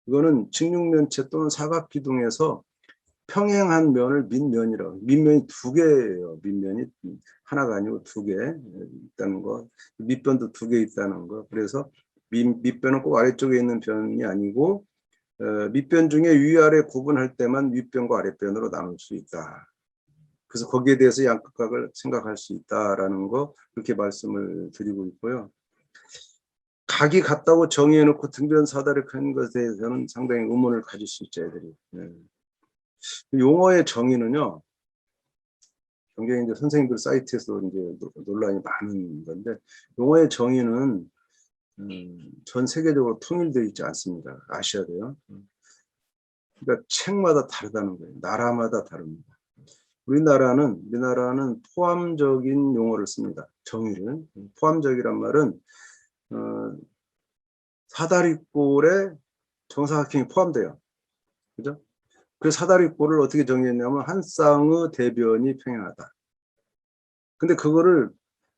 이거는 직육면체 또는 사각기둥에서 평행한 면을 밑면이라고. 밑면이 두 개예요. 밑면이 하나가 아니고 두 개 있다는 거. 밑변도 두 개 있다는 거. 그래서 밑변은 꼭 아래쪽에 있는 변이 아니고 밑변 중에 위아래 구분할 때만 윗변과 아랫변으로 나눌 수 있다. 그래서 거기에 대해서 양극각을 생각할 수 있다라는 거 그렇게 말씀을 드리고 있고요. 각이 같다고 정의해놓고 등변 사다리 큰 것에 대해서는 상당히 의문을 가질 수 있죠, 애들이. 용어의 정의는요, 굉장히 이제 선생님들 사이트에서 이제 논란이 많은 건데, 용어의 정의는 전 세계적으로 통일되어 있지 않습니다. 아셔야 돼요. 그러니까 책마다 다르다는 거예요. 나라마다 다릅니다. 우리나라는 포함적인 용어를 씁니다. 정의를. 포함적이란 말은 사다리꼴에 정사각형이 포함돼요. 그죠? 그 사다리꼴을 어떻게 정의했냐면 한 쌍의 대변이 평행하다. 근데 그거를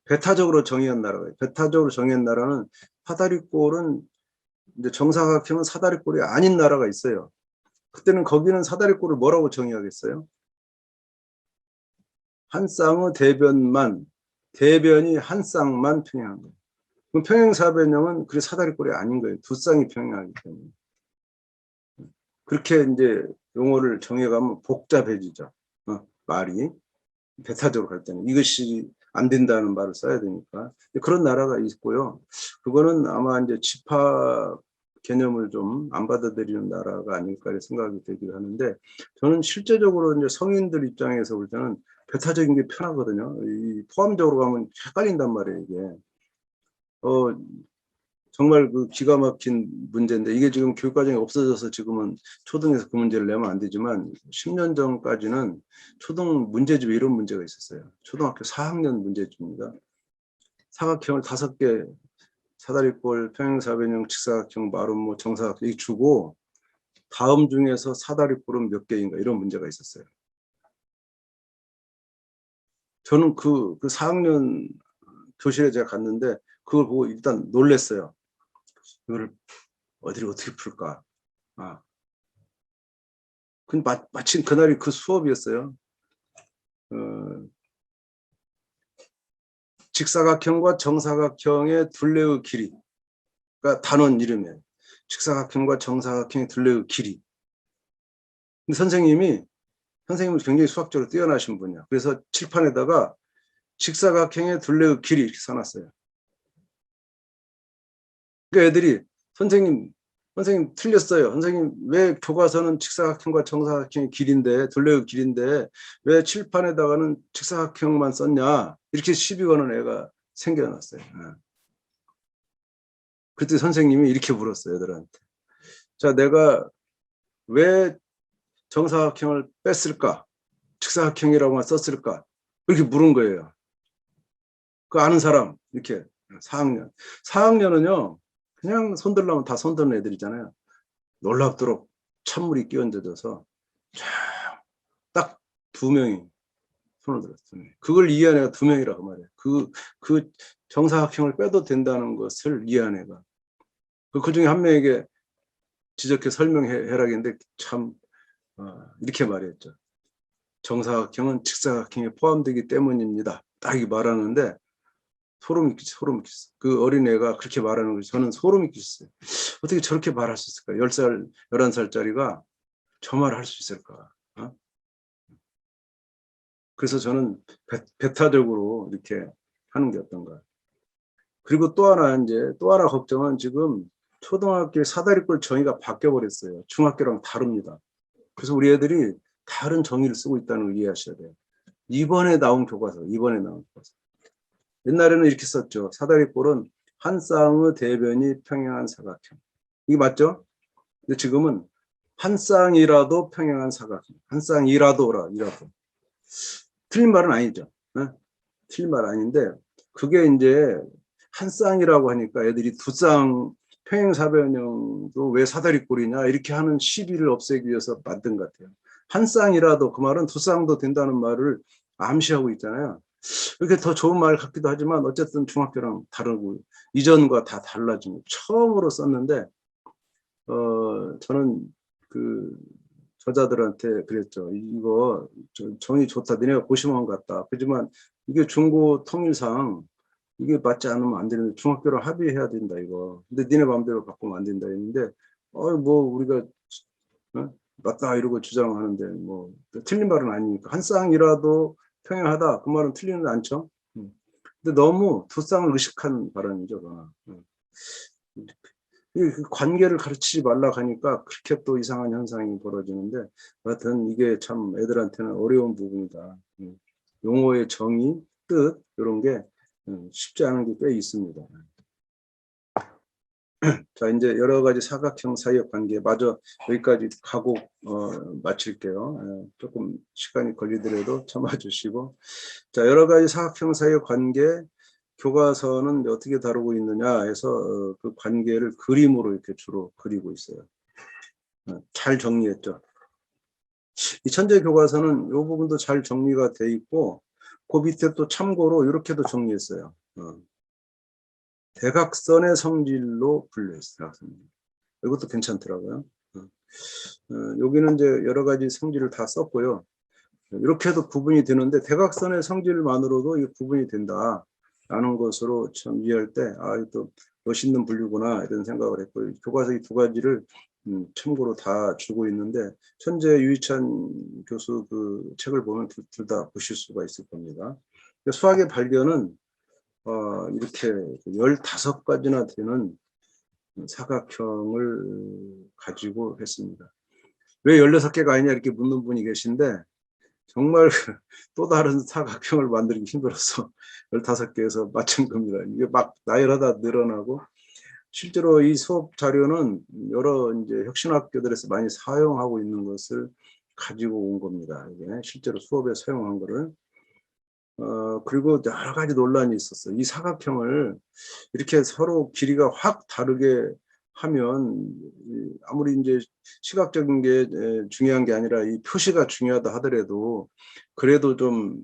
배타적으로 정의한 나라가 있어요. 배타적으로 정의한 나라는 사다리꼴은 이제 정사각형은 사다리꼴이 아닌 나라가 있어요. 그때는 거기는 사다리꼴을 뭐라고 정의하겠어요? 한 쌍의 대변이 한 쌍만 평행한 거예요. 그럼 평행사변형은 그게 사다리꼴이 아닌 거예요. 두 쌍이 평행하기 때문에. 그렇게 이제 용어를 정해가면 복잡해지죠. 말이 배타적으로 갈 때는 이것이 안 된다는 말을 써야 되니까 그런 나라가 있고요. 그거는 아마 이제 집합 개념을 좀 안 받아들이는 나라가 아닐까 생각이 되기도 하는데 저는 실제적으로 이제 성인들 입장에서 볼 때는 배타적인 게 편하거든요. 이 포함적으로 가면 헷갈린단 말이에요, 이게. 정말 그 기가 막힌 문제인데 이게 지금 교육과정이 없어져서 지금은 초등에서 그 문제를 내면 안 되지만 10년 전까지는 초등 문제집에 이런 문제가 있었어요. 초등학교 4학년 문제집입니다. 사각형을 5개 사다리꼴, 평행사변형, 직사각형, 마름모, 정사각형 이 주고 다음 중에서 사다리꼴은 몇 개인가 이런 문제가 있었어요. 저는 그 4학년 교실에 제가 갔는데 그걸 보고 일단 놀랬어요. 이거를 어디를 어떻게 풀까? 마침 그날이 그 수업이었어요. 직사각형과 정사각형의 둘레의 길이가 단원 이름이에요. 직사각형과 정사각형의 둘레의 길이. 근데 선생님은 굉장히 수학적으로 뛰어나신 분이야. 그래서 칠판에다가 직사각형의 둘레의 길이 이렇게 써놨어요. 그러니까 애들이 선생님 틀렸어요. 선생님 왜 교과서는 직사각형과 정사각형의 길인데 둘레의 길인데 왜 칠판에다가는 직사각형만 썼냐 이렇게 시비 거는 애가 생겨났어요. 그때 선생님이 이렇게 물었어요, 애들한테. 자, 내가 왜 정사각형을 뺐을까? 직사각형이라고만 썼을까? 이렇게 물은 거예요. 그 아는 사람 이렇게 4학년. 4학년은요. 그냥 손들라면 다 손드는 애들이잖아요. 놀랍도록 찬물이 끼얹어져서 딱 2명이 손을 들었어요. 그걸 이해한 애가 2명이라고 말해요. 그 정사각형을 빼도 된다는 것을 이해한 애가. 그 중에 한 명에게 지적해 설명해라겠는데 참 이렇게 말했죠. 정사각형은 직사각형에 포함되기 때문입니다. 딱 이 말하는데 소름이 끼쳤어. 그 어린애가 그렇게 말하는 것이 저는 소름이 끼쳤어요. 어떻게 저렇게 말할 수 있을까? 10살, 11살짜리가 저 말을 할 수 있을까? 그래서 저는 배타적으로 이렇게 하는 게 어떤가. 그리고 또 하나 걱정은 지금 초등학교 사다리꼴 정의가 바뀌어버렸어요. 중학교랑 다릅니다. 그래서 우리 애들이 다른 정의를 쓰고 있다는 걸 이해하셔야 돼요. 이번에 나온 교과서. 옛날에는 이렇게 썼죠. 사다리꼴은 한 쌍의 대변이 평행한 사각형. 이게 맞죠? 근데 지금은 한 쌍이라도 평행한 사각형. 한 쌍이라도. 틀린 말은 아니죠. 네? 틀린 말 아닌데 그게 이제 한 쌍이라고 하니까 애들이 두 쌍 평행사변형도 왜 사다리꼴이냐 이렇게 하는 시비를 없애기 위해서 만든 것 같아요. 한 쌍이라도 그 말은 두 쌍도 된다는 말을 암시하고 있잖아요. 이렇게 더 좋은 말 같기도 하지만 어쨌든 중학교랑 다르고 이전과 다 달라진 처음으로 썼는데 저는 그 저자들한테 그랬죠. 이거 정이 좋다. 너네가 고심한 것 같다. 하지만 이게 중고 통일상 이게 맞지 않으면 안 되는데 중학교랑 합의해야 된다 이거. 근데 니네 마음대로 바꾸면 안 된다 했는데 뭐 우리가 맞다 이러고 주장하는데 뭐 틀린 말은 아니니까 한 쌍이라도 평행하다 그 말은 틀리는 않죠. 근데 너무 두 쌍을 의식한 발언이죠. 그 관계를 가르치지 말라고 하니까 그렇게 또 이상한 현상이 벌어지는데 하여튼 이게 참 애들한테는 어려운 부분이다. 용어의 정의, 뜻 이런 게 쉽지 않은 게 꽤 있습니다. 자, 이제 여러 가지 사각형 사이의 관계 마저 여기까지 가고 마칠게요. 조금 시간이 걸리더라도 참아주시고 자, 여러 가지 사각형 사이의 관계 교과서는 어떻게 다루고 있느냐 해서 그 관계를 그림으로 이렇게 주로 그리고 있어요. 잘 정리했죠. 이 천재 교과서는 이 부분도 잘 정리가 돼 있고 그 밑에 또 참고로 이렇게도 정리했어요. 대각선의 성질로 분류했어요. 이것도 괜찮더라고요. 여기는 이제 여러 가지 성질을 다 썼고요. 이렇게 해도 구분이 되는데 대각선의 성질만으로도 이 구분이 된다. 라는 것으로 참 이해할 때 또 멋있는 분류구나 이런 생각을 했고 교과서 이 두 가지를 참고로 다 주고 있는데 천재 유희찬 교수 그 책을 보면 둘 다 보실 수가 있을 겁니다. 수학의 발견은 이렇게 15가지나 되는 사각형을 가지고 했습니다. 왜 16개가 아니냐 이렇게 묻는 분이 계신데 정말 또 다른 사각형을 만들기 힘들어서 15개에서 맞춘 겁니다. 이게 막 나열하다 늘어나고 실제로 이 수업 자료는 여러 이제 혁신학교들에서 많이 사용하고 있는 것을 가지고 온 겁니다. 이게 실제로 수업에 사용한 거를. 그리고 여러 가지 논란이 있었어요. 이 사각형을 이렇게 서로 길이가 확 다르게 하면 아무리 이제 시각적인 게 중요한 게 아니라 이 표시가 중요하다 하더라도 그래도 좀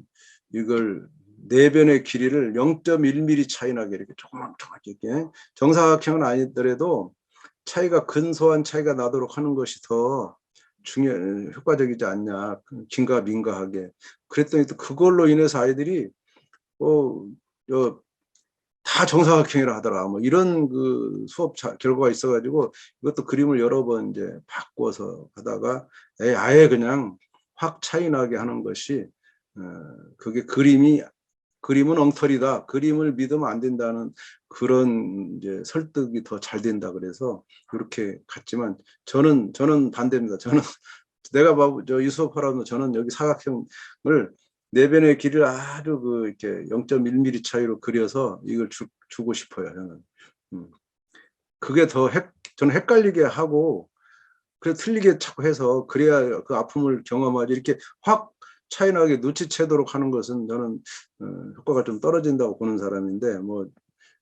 이걸 내변의 길이를 0.1mm 차이 나게 이렇게 조그맣게 정사각형은 아니더라도 차이가 근소한 차이가 나도록 하는 것이 더 효과적이지 않냐, 긴가 민가하게. 그랬더니 또 그걸로 인해서 아이들이 다 정사각형이라 하더라. 뭐 이런 그 수업 결과가 있어가지고 이것도 그림을 여러 번 이제 바꿔서 하다가 아예 그냥 확 차이 나게 하는 것이 그게 그림은 엉터리다. 그림을 믿으면 안 된다는 그런 이제 설득이 더 잘 된다 그래서 그렇게 갔지만 저는 반대입니다. 저는 내가 이 수업하라면 저는 여기 사각형을 내변의 길이를 아주 이렇게 0.1mm 차이로 그려서 이걸 주고 싶어요. 저는. 그게 저는 헷갈리게 하고 그래 틀리게 자꾸 해서 그래야 그 아픔을 경험하지 이렇게 확 차이나게 눈치채도록 하는 것은 저는 효과가 좀 떨어진다고 보는 사람인데 뭐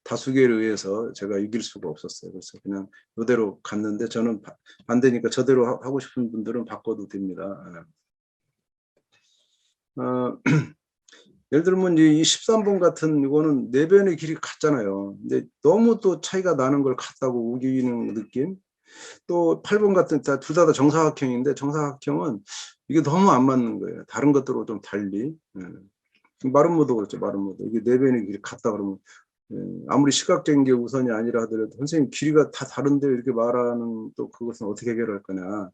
다수결에 의해서 제가 이길 수가 없었어요. 그래서 그냥 이대로 갔는데 저는 반대니까 저대로 하고 싶은 분들은 바꿔도 됩니다. 예를 들면 이 13번 같은 이거는 내변의 길이 같잖아요. 근데 너무 또 차이가 나는 걸 같다고 우기는 느낌. 또 8번 같은 둘 다 정사각형인데 정사각형은 이게 너무 안 맞는 거예요. 다른 것들하고 좀 달리. 마름모도 그렇죠. 마름모도 이게 내변의 길이 같다 그러면 아무리 시각적인 게 우선이 아니라 하더라도 선생님 길이가 다 다른데 이렇게 말하는 또 그것은 어떻게 해결할 거냐.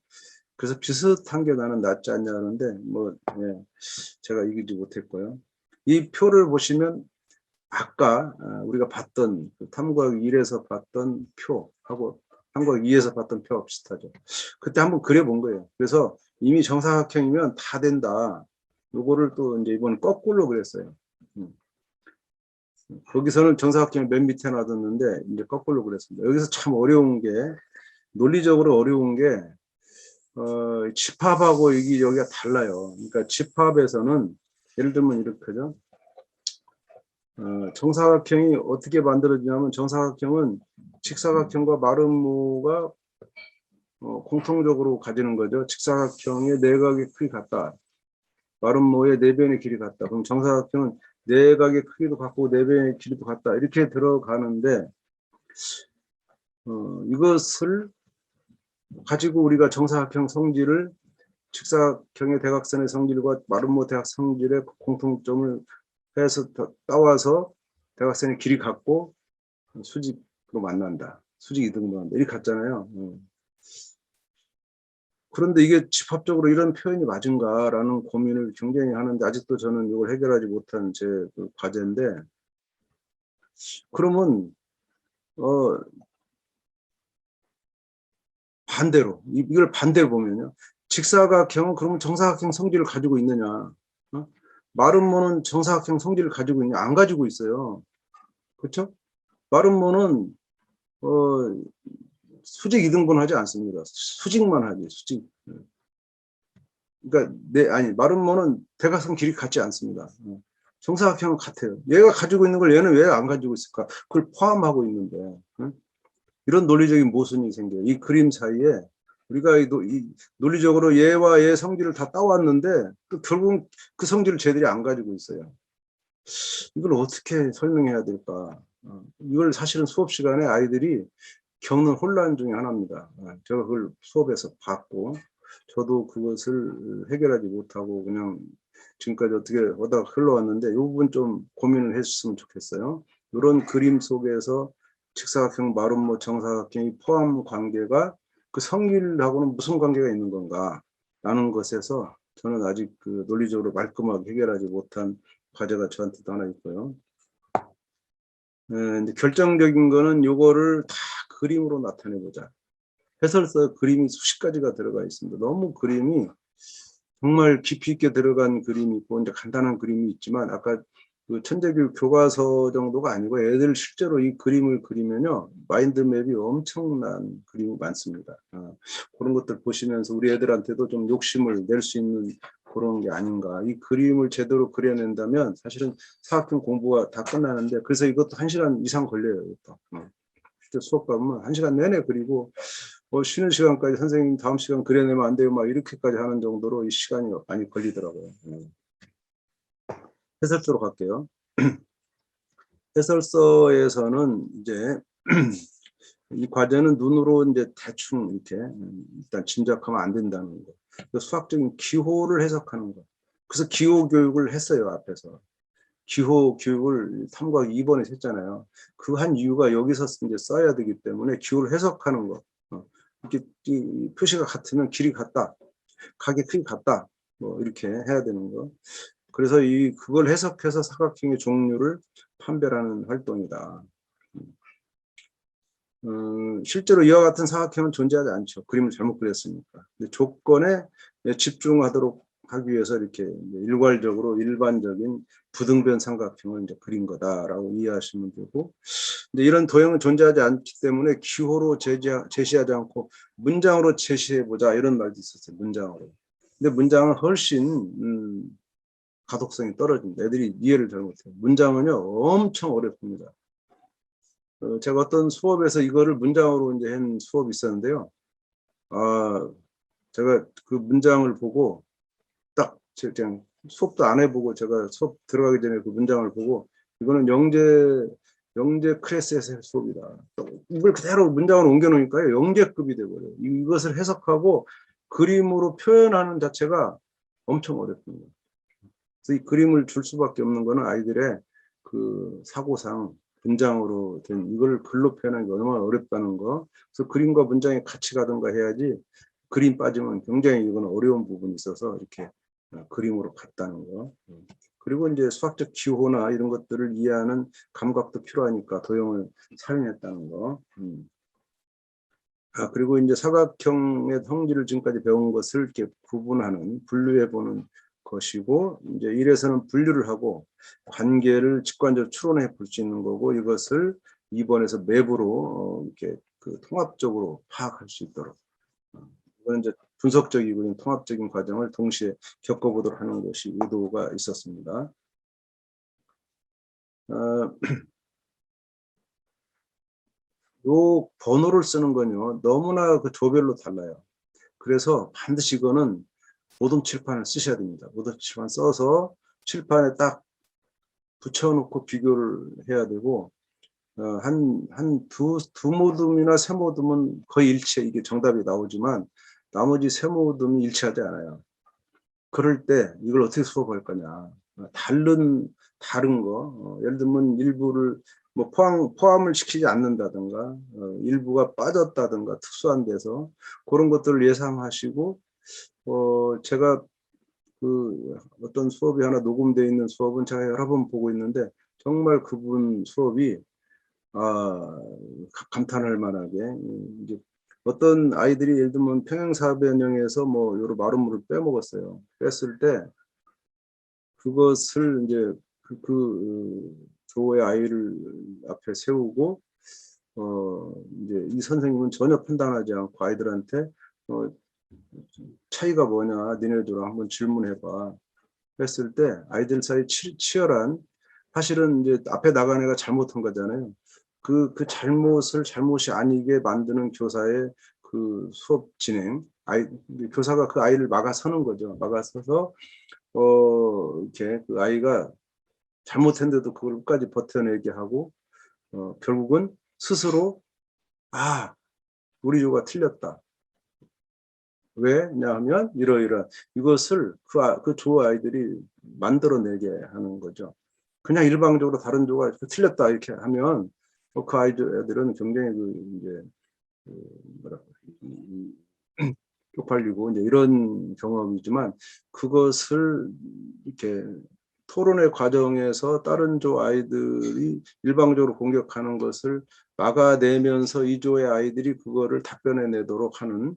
그래서 비슷한 게 나는 낫지 않냐 하는데 뭐 제가 이기지 못했고요. 이 표를 보시면 아까 우리가 봤던 탐구학 1에서 봤던 표하고 탐구학 2에서 봤던 표와 비슷하죠. 그때 한번 그려본 거예요. 그래서 이미 정사각형이면 다 된다. 요거를 또 이제 이번 거꾸로 그랬어요. 거기서는 정사각형을 맨 밑에 놔뒀는데 이제 거꾸로 그랬습니다. 여기서 참 어려운 게 논리적으로 어려운 게 집합하고 여기가 달라요. 그러니까 집합에서는 예를 들면 이렇게죠. 정사각형이 어떻게 만들어지냐면 정사각형은 직사각형과 마름모가 공통적으로 가지는 거죠. 직사각형의 내각의 크기 같다. 마름모의 내변의 길이 같다. 그럼 정사각형은 내각의 크기도 같고 내변의 길이도 같다. 이렇게 들어가는데 이것을 가지고 우리가 정사각형 성질을 직사각형의 대각선의 성질과 마름모 대각 성질의 공통점을 해서 따와서 대각선의 길이 같고 수직으로 만난다. 수직 이등으로 만난다. 이렇게 같잖아요. 그런데 이게 집합적으로 이런 표현이 맞은가라는 고민을 굉장히 하는데 아직도 저는 이걸 해결하지 못한 제 과제인데 그러면 반대로 이걸 반대로 보면요. 직사각형은 그러면 정사각형 성질을 가지고 있느냐? 마름모는 정사각형 성질을 가지고 있냐? 안 가지고 있어요. 그렇죠? 마름모는 수직 이등분하지 않습니다. 수직만 하지. 수직. 그러니까 마름모는 대각선 길이 같지 않습니다. 정사각형은 같아요. 얘가 가지고 있는 걸 얘는 왜 안 가지고 있을까? 그걸 포함하고 있는데 이런 논리적인 모순이 생겨요. 이 그림 사이에 우리가 이 논리적으로 얘와 얘 성질을 다 따왔는데 또 결국 그 성질을 쟤들이 안 가지고 있어요. 이걸 어떻게 설명해야 될까? 이걸 사실은 수업 시간에 아이들이 겪는 혼란 중에 하나입니다. 제가 그걸 수업에서 봤고 저도 그것을 해결하지 못하고 그냥 지금까지 어떻게 오다가 흘러왔는데 이 부분 좀 고민을 해주셨으면 좋겠어요. 이런 그림 속에서 직사각형, 마름모, 정사각형이 포함 관계가 그 성질하고는 무슨 관계가 있는 건가 라는 것에서 저는 아직 그 논리적으로 말끔하게 해결하지 못한 과제가 저한테도 하나 있고요. 이제 결정적인 거는 요거를 다 그림으로 나타내보자. 해설서 그림이 수십 가지가 들어가 있습니다. 너무 그림이 정말 깊이 있게 들어간 그림이 있고 이제 간단한 그림이 있지만 아까 그 천재교육 교과서 정도가 아니고 애들 실제로 이 그림을 그리면요 마인드맵이 엄청난 그림이 많습니다. 그런 것들 보시면서 우리 애들한테도 좀 욕심을 낼 수 있는 그런 게 아닌가. 이 그림을 제대로 그려낸다면 사실은 사학년 공부가 다 끝나는데 그래서 이것도 1시간 이상 걸려요. 이것도. 실제 수업 가면 1시간 내내 그리고 쉬는 시간까지 선생님 다음 시간 그려내면 안 돼요. 막 이렇게까지 하는 정도로 이 시간이 많이 걸리더라고요. 해설서로 갈게요. 해설서에서는 이제 이 과제는 눈으로 이제 대충 이렇게 일단 짐작하면 안 된다는 거. 수학적인 기호를 해석하는 거. 그래서 기호 교육을 했어요, 앞에서. 기호 교육을 3과 2번에 했잖아요. 그 한 이유가 여기서 이제 써야 되기 때문에 기호를 해석하는 거. 이렇게 표시가 같으면 길이 같다. 각의 크기 같다. 뭐 이렇게 해야 되는 거. 그래서 그걸 해석해서 사각형의 종류를 판별하는 활동이다. 실제로 이와 같은 사각형은 존재하지 않죠. 그림을 잘못 그렸으니까. 근데 조건에 집중하도록 하기 위해서 이렇게 일괄적으로 일반적인 부등변 삼각형을 이제 그린 거다라고 이해하시면 되고, 근데 이런 도형은 존재하지 않기 때문에 기호로 제시하지 않고 문장으로 제시해 보자 이런 말도 있었어요. 문장으로. 근데 문장은 훨씬 가독성이 떨어집니다. 애들이 이해를 잘 못해요. 문장은요 엄청 어렵습니다. 제가 어떤 수업에서 이거를 문장으로 이제 한 수업이 있었는데요. 제가 그 문장을 보고 딱 그냥 수업도 안 해보고 제가 수업 들어가기 전에 그 문장을 보고 이거는 영재 클래스에서 수업이다. 이걸 그대로 문장으로 옮겨놓으니까요 영재급이 돼버려요. 이것을 해석하고 그림으로 표현하는 자체가 엄청 어렵습니다. 그래서 이 그림을 줄 수밖에 없는 거는 아이들의 그 사고상 문장으로 된 이걸 글로 표현하는 게 얼마나 어렵다는 거. 그래서 그림과 문장이 같이 가든가 해야지 그림 빠지면 굉장히 이건 어려운 부분이 있어서 이렇게 그림으로 갔다는 거. 그리고 이제 수학적 기호나 이런 것들을 이해하는 감각도 필요하니까 도형을 사용했다는 거. 그리고 이제 사각형의 성질을 지금까지 배운 것을 이렇게 구분하는, 분류해보는 것이고, 이제 이래서는 분류를 하고 관계를 직관적으로 추론해 볼 수 있는 거고, 이것을 2번에서 맵으로 이렇게 그 통합적으로 파악할 수 있도록. 이건 이제 분석적이고 통합적인 과정을 동시에 겪어보도록 하는 것이 의도가 있었습니다. 요 번호를 쓰는 건요, 너무나 그 조별로 달라요. 그래서 반드시 이거는 모둠 칠판을 쓰셔야 됩니다. 모둠 칠판 써서 칠판에 딱 붙여놓고 비교를 해야 되고, 두 모둠이나 세 모둠은 거의 일치해. 이게 정답이 나오지만, 나머지 세 모둠이 일치하지 않아요. 그럴 때 이걸 어떻게 수업할 거냐. 다른 거. 예를 들면 일부를 뭐 포함을 시키지 않는다든가, 일부가 빠졌다든가, 특수한 데서 그런 것들을 예상하시고, 제가 그 어떤 수업이 하나 녹음되어 있는 수업은 제가 여러 번 보고 있는데 정말 그분 수업이 감탄할 만하게 이제 어떤 아이들이 예를 들면 평행사변형에서 뭐 여러 마름모를 빼먹었어요. 뺐을 때 그것을 이제 조의 아이를 앞에 세우고 이제 이 선생님은 전혀 판단하지 않고 아이들한테 차이가 뭐냐, 니네들 한번 질문해봐 했을 때 아이들 사이 치열한, 사실은 이제 앞에 나간 애가 잘못한 거잖아요. 그 잘못이 아니게 만드는 교사의 그 수업 진행, 교사가 그 아이를 막아서는 거죠. 막아서서 이렇게 그 아이가 잘못했는데도 그걸 끝까지 버텨내게 하고 결국은 스스로 우리 조가 틀렸다. 왜냐하면 이러이러한 이것을 그 조 아이들이 만들어내게 하는 거죠. 그냥 일방적으로 다른 조가 틀렸다 이렇게 하면 그 아이들은 굉장히 이제 뭐랄까, 쪽팔리고 이제 이런 경험이지만 그것을 이렇게 토론의 과정에서 다른 조 아이들이 일방적으로 공격하는 것을 막아내면서 이 조의 아이들이 그거를 답변해내도록 하는,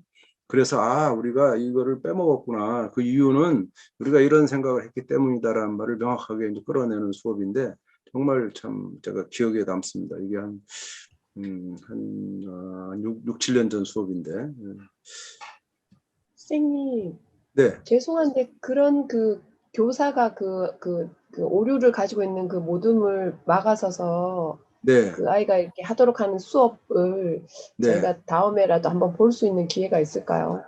그래서 우리가 이거를 빼먹었구나, 그 이유는 우리가 이런 생각을 했기 때문이다라는 말을 명확하게 이제 끌어내는 수업인데 정말 참 제가 기억에 남습니다. 이게 한 6, 7년 전 수업인데. 선생님, 네. 죄송한데 그런 그 교사가 그 오류를 가지고 있는 그 모둠을 막아서서 네. 그 아이가 이렇게 하도록 하는 수업을 네. 저희가 다음에라도 한번 볼 수 있는 기회가 있을까요?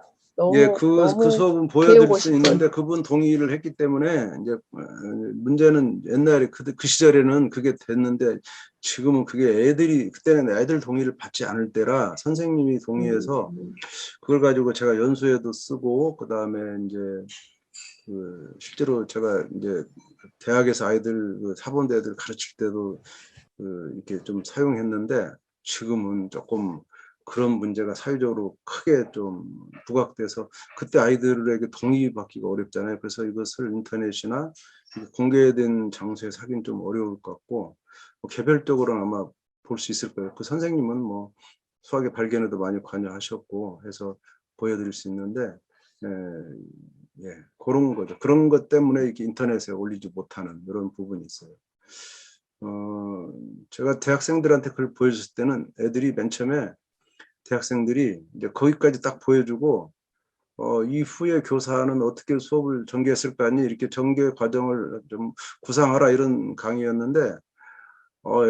예, 너무 그 수업은 보여드릴 배우고 수 싶은. 있는데 그분 동의를 했기 때문에 이제 문제는 옛날에 그 시절에는 그게 됐는데 지금은 그게 그때는 애들 동의를 받지 않을 때라 선생님이 동의해서 그걸 가지고 제가 연수에도 쓰고 그다음에 이제 실제로 제가 이제 대학에서 아이들 사범대 애들 가르칠 때도 이렇게 좀 사용했는데 지금은 조금 그런 문제가 사회적으로 크게 좀 부각돼서 그때 아이들에게 동의받기가 어렵잖아요. 그래서 이것을 인터넷이나 공개된 장소에서 하긴 좀 어려울 것 같고 개별적으로는 아마 볼 수 있을 거예요. 그 선생님은 뭐 수학의 발견에도 많이 관여하셨고 해서 보여드릴 수 있는데 그런 거죠. 그런 것 때문에 이렇게 인터넷에 올리지 못하는 이런 부분이 있어요. 제가 대학생들한테 그걸 보여줬을 때는 애들이 맨 처음에 대학생들이 이제 거기까지 딱 보여주고 이후에 교사는 어떻게 수업을 전개했을 거 아니 이렇게 전개 과정을 좀 구상하라 이런 강의였는데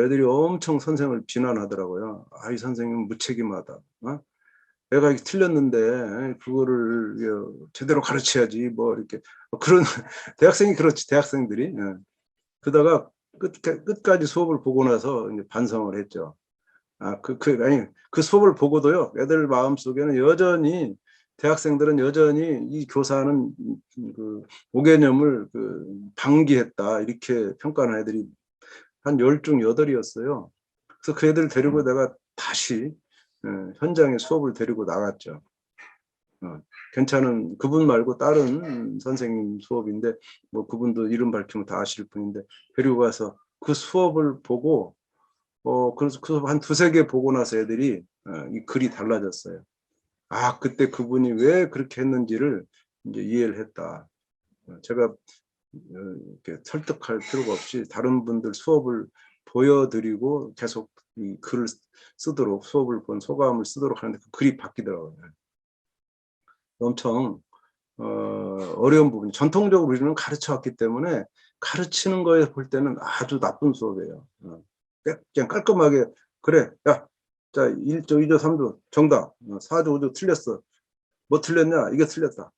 애들이 엄청 선생을 비난하더라고요. 이 선생님 무책임하다. 내가 틀렸는데 그거를 제대로 가르쳐야지 뭐 이렇게 그런 대학생이 그렇지 대학생들이. 그러다가 끝까지 수업을 보고 나서 이제 반성을 했죠. 그 수업을 보고도요, 애들 마음속에는 여전히, 대학생들은 여전히 이 교사는 그 5개념을 방기했다, 이렇게 평가하는 애들이 한 10중 8이었어요. 그래서 그 애들 데리고 내가 다시 현장에 수업을 데리고 나갔죠. 괜찮은 그분 말고 다른 선생님 수업인데 뭐 그분도 이름 밝히면 다 아실 분인데 데리고 가서 그 수업을 보고 그래서 그 수업 한 2-3개 보고 나서 애들이 이 글이 달라졌어요. 그때 그분이 왜 그렇게 했는지를 이제 이해를 했다. 제가 이렇게 설득할 필요가 없이 다른 분들 수업을 보여드리고 계속 이 글을 쓰도록 수업을 본 소감을 쓰도록 하는데 그 글이 바뀌더라고요. 엄청 어려운 부분. 전통적으로 우리는 가르쳐 왔기 때문에 가르치는 거에 볼 때는 아주 나쁜 수업이에요. 그냥 깔끔하게 그래. 야, 자 1조, 2조, 3조 정답. 4조, 5조 틀렸어. 뭐 틀렸냐? 이게 틀렸다.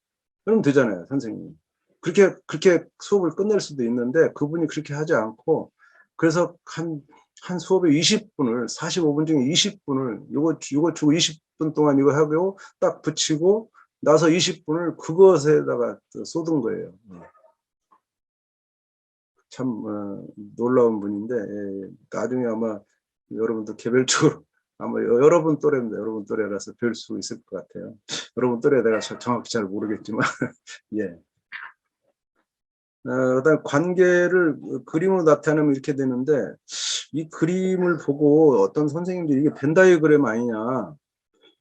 그러면 되잖아요, 선생님. 그렇게 수업을 끝낼 수도 있는데 그분이 그렇게 하지 않고 그래서 한 수업에 20분을 45분 중에 20분을 요거 주고 20분 동안 이거 하고 딱 붙이고 나서 20분을 그것에다가 쏟은 거예요. 참 놀라운 분인데 나중에 아마 여러분도 개별적으로 아마 여러분 또래입니다. 여러분 또래라서 뵐 수 있을 것 같아요. 여러분 또래 내가 정확히 잘 모르겠지만 예. 그다음 관계를 그림으로 나타내면 이렇게 되는데 이 그림을 보고 어떤 선생님들이 이게 벤 다이어그램 아니냐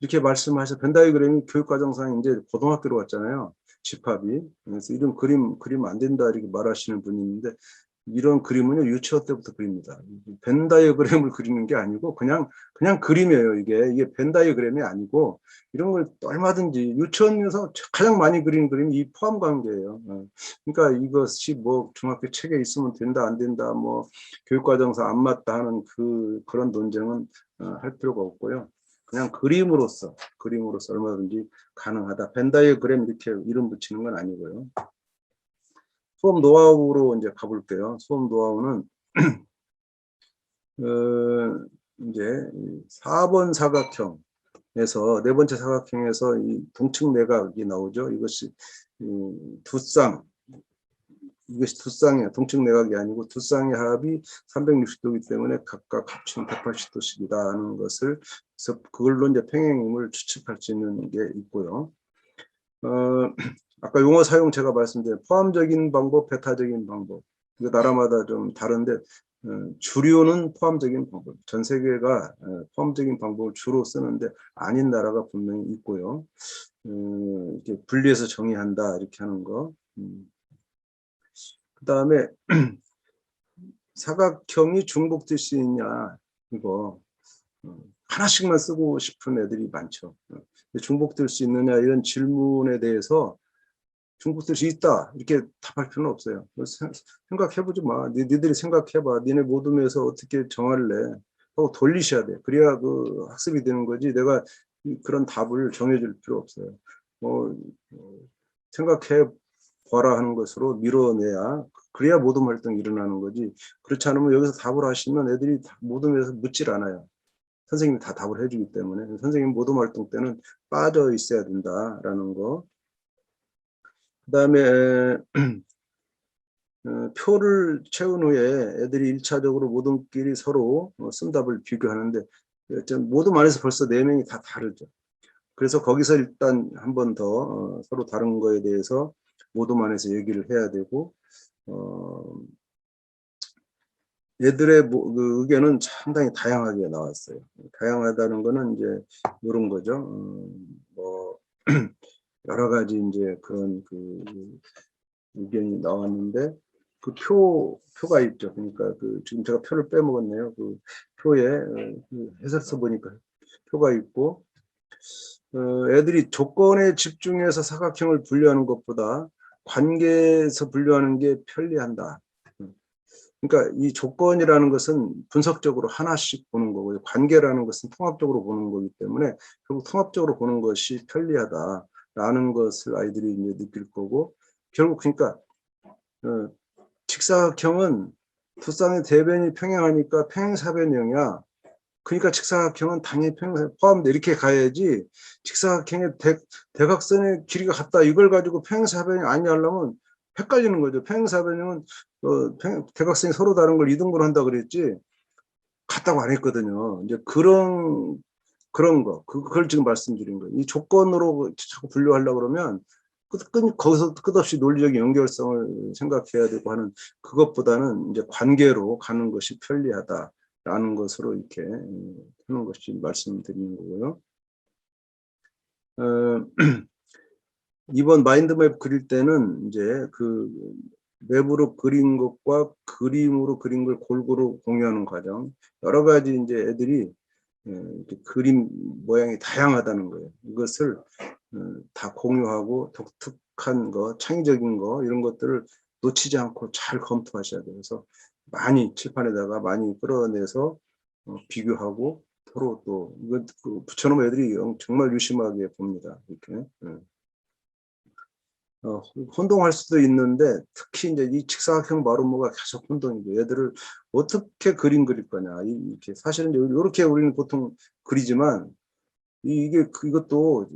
이렇게 말씀하셔서 벤 다이어그램이 교육과정상 이제 고등학교로 갔잖아요. 집합이. 그래서 이런 그림 안 된다 이렇게 말하시는 분이 있는데 이런 그림은요 유치원 때부터 그립니다. 벤 다이어그램을 그리는 게 아니고 그냥 그림이에요. 이게 벤 다이어그램이 아니고 이런 걸 얼마든지 유치원에서 가장 많이 그리는 그림이 이 포함 관계예요. 그러니까 이것이 뭐 중학교 책에 있으면 된다 안 된다 뭐 교육과정상 안 맞다 하는 그런 논쟁은 할 필요가 없고요. 그냥 그림으로서 얼마든지 가능하다. 벤 다이어그램 이렇게 이름 붙이는 건 아니고요. 수업 노하우로 이제 가볼게요. 수업 노하우는 이제 4번 사각형에서 네 번째 사각형에서 이 동측 내각이 나오죠. 이것이 두 쌍 이것이 두 쌍의 동측 내각이 아니고 두 쌍의 합이 360도이기 때문에 각각 합치면 180도씩이라는 것을, 그래서 그걸로 이제 평행임을 추측할 수 있는 게 있고요. 아까 용어 사용 제가 말씀드린 포함적인 방법, 배타적인 방법, 이거 나라마다 좀 다른데 주류는 포함적인 방법, 전 세계가 포함적인 방법을 주로 쓰는데 아닌 나라가 분명히 있고요. 이렇게 분리해서 정의한다 이렇게 하는 거. 그 다음에 사각형이 중복될 수 있냐 이거 하나씩만 쓰고 싶은 애들이 많죠. 중복될 수 있느냐 이런 질문에 대해서 중복될 수 있다 이렇게 답할 필요는 없어요. 생각해보지 마. 니들이 생각해봐. 니네 모둠에서 어떻게 정할래 하고 돌리셔야 돼. 그래야 그 학습이 되는 거지. 내가 그런 답을 정해줄 필요 없어요. 생각해 봐라 하는 것으로 밀어내야, 그래야 모둠 활동이 일어나는 거지. 그렇지 않으면 여기서 답을 하시면 애들이 모둠에서 묻질 않아요. 선생님이 다 답을 해주기 때문에. 선생님 모둠 활동 때는 빠져 있어야 된다라는 거. 그 다음에 표를 채운 후에 애들이 1차적으로 모둠끼리 서로 쓴답을 비교하는데 모둠 안에서 벌써 4명이 다 다르죠. 그래서 거기서 일단 한 번 더 서로 다른 거에 대해서 모둠 안에서 얘기를 해야 되고, 얘들의 그 의견은 상당히 다양하게 나왔어요. 다양하다는 거는 이제 이런 거죠. 뭐 여러 가지 이제 그런 그 의견이 나왔는데 그 표가 있죠. 그러니까 그 지금 제가 표를 빼먹었네요. 그 표에 그 해설서 보니까 표가 있고, 애들이 조건에 집중해서 사각형을 분류하는 것보다 관계에서 분류하는 게 편리한다. 그러니까 이 조건이라는 것은 분석적으로 하나씩 보는 거고요. 관계라는 것은 통합적으로 보는 거기 때문에 결국 통합적으로 보는 것이 편리하다라는 것을 아이들이 이제 느낄 거고, 결국 그러니까 직사각형은 두 쌍의 대변이 평행하니까 평행사변형이야. 그러니까 직사각형은 당연히 평행 포함돼 이렇게 가야지, 직사각형의 대각선의 길이가 같다 이걸 가지고 평행사변이 아니냐 하려면 헷갈리는 거죠. 평행사변형은 대각선이 서로 다른 걸 이등분 한다 그랬지 같다고 안 했거든요. 이제 그런 거 그걸 지금 말씀드린 거예요. 이 조건으로 자꾸 분류하려고 그러면 거기서 끝없이 논리적 연결성을 생각해야 되고 하는, 그것보다는 이제 관계로 가는 것이 편리하다라는 것으로 이렇게 하는 것이 말씀드리는 거고요. 이번 마인드맵 그릴 때는 이제 그 맵으로 그린 것과 그림으로 그린 걸 골고루 공유하는 과정, 여러 가지 이제 애들이 그림 모양이 다양하다는 거예요. 이것을 다 공유하고 독특한 거, 창의적인 거 이런 것들을 놓치지 않고 잘 검토하셔야 돼요. 그래서 많이 칠판에다가 많이 끌어내서 비교하고 서로 또 이거 붙여놓으면 애들이 정말 유심하게 봅니다. 이렇게. 혼동할 수도 있는데 특히 이제 이 직사각형 마름모가 계속 혼동이고, 얘들을 어떻게 그림 그릴 거냐 이렇게 사실은 이렇게 우리는 보통 그리지만 이것도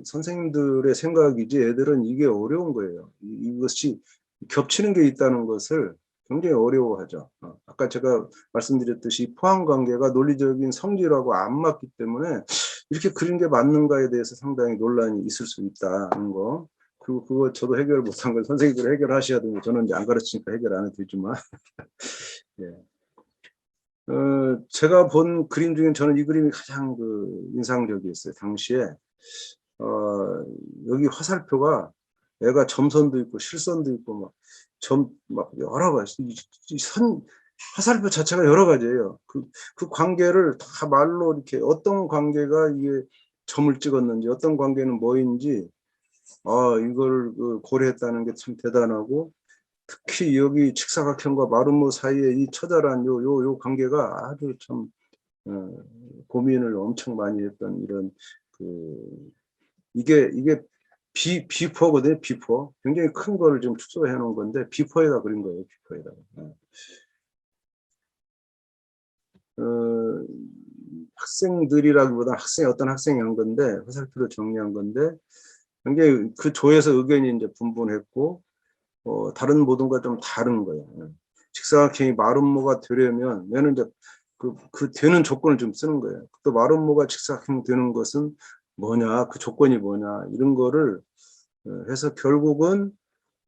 선생님들의 생각이지 애들은 이게 어려운 거예요. 이것이 겹치는 게 있다는 것을 굉장히 어려워하죠. 아까 제가 말씀드렸듯이 포함 관계가 논리적인 성질하고 안 맞기 때문에 이렇게 그린 게 맞는가에 대해서 상당히 논란이 있을 수 있다는 거. 그리고 그거 저도 해결 못한 걸 선생님들이 해결하셔야 되는데 저는 이제 안 가르치니까 해결 안 해도 되지만 예. 제가 본 그림 중에 저는 이 그림이 가장 인상적이었어요. 당시에 여기 화살표가 애가 점선도 있고 실선도 있고 막 여러 가지 화살표 자체가 여러 가지예요. 그 관계를 다 말로 이렇게 어떤 관계가 이게 점을 찍었는지 어떤 관계는 뭐인지 이걸 고려했다는 게 참 대단하고, 특히 여기 직사각형과 마름모 사이에 이 처절한 요 관계가 아주 참 고민을 엄청 많이 했던 이런 이게 비포거든요. 비포 굉장히 큰 거를 지금 축소해 놓은 건데 비포에다 그린 거예요. 비포에다가. 학생들이라기보다 어떤 학생이 한 건데 화살표로 정리한 건데 굉장히 그 조에서 의견이 이제 분분했고, 다른 모둠과 좀 다른 거예요. 직사각형이 마름모가 되려면 얘는 이제 그 되는 조건을 좀 쓰는 거예요. 또 마름모가 직사각형 되는 것은 뭐냐, 그 조건이 뭐냐 이런 거를 해서 결국은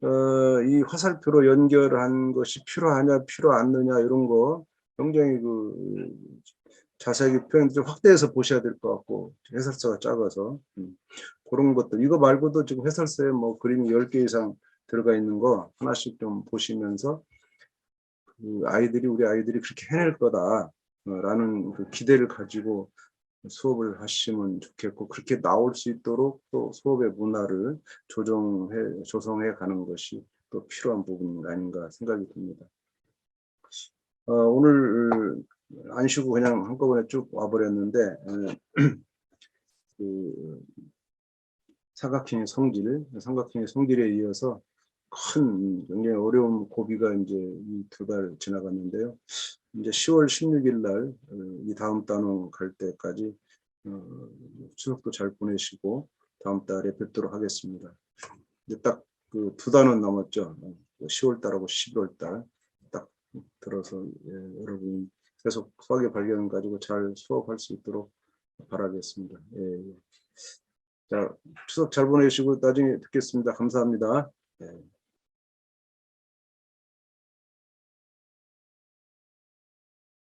이 화살표로 연결한 것이 필요하냐 필요 않느냐 이런 거 굉장히 자세하게 표현 좀 확대해서 보셔야 될 것 같고 해설서가 작아서 그런 것들 이거 말고도 지금 해설서에 뭐 그림이 10개 이상 들어가 있는 거 하나씩 좀 보시면서 우리 아이들이 그렇게 해낼 거다라는 그 기대를 가지고 수업을 하시면 좋겠고 그렇게 나올 수 있도록 또 수업의 문화를 조성해 가는 것이 또 필요한 부분이 아닌가 생각이 듭니다. 오늘 안 쉬고 그냥 한꺼번에 쭉 와버렸는데 그 삼각형의 성질에 이어서 큰 굉장히 어려운 고비가 이제 이 2달 지나갔는데요. 이제 10월 16일 날 이 다음 단원 갈 때까지 추석도 잘 보내시고 다음 달에 뵙도록 하겠습니다. 이제 딱 그 2단원 남았죠. 10월 달하고 11월 달 딱 들어서 여러분이 계속 수학의 발견 가지고 잘 수업할 수 있도록 바라겠습니다. 자, 추석 잘 보내시고 나중에 뵙겠습니다. 감사합니다.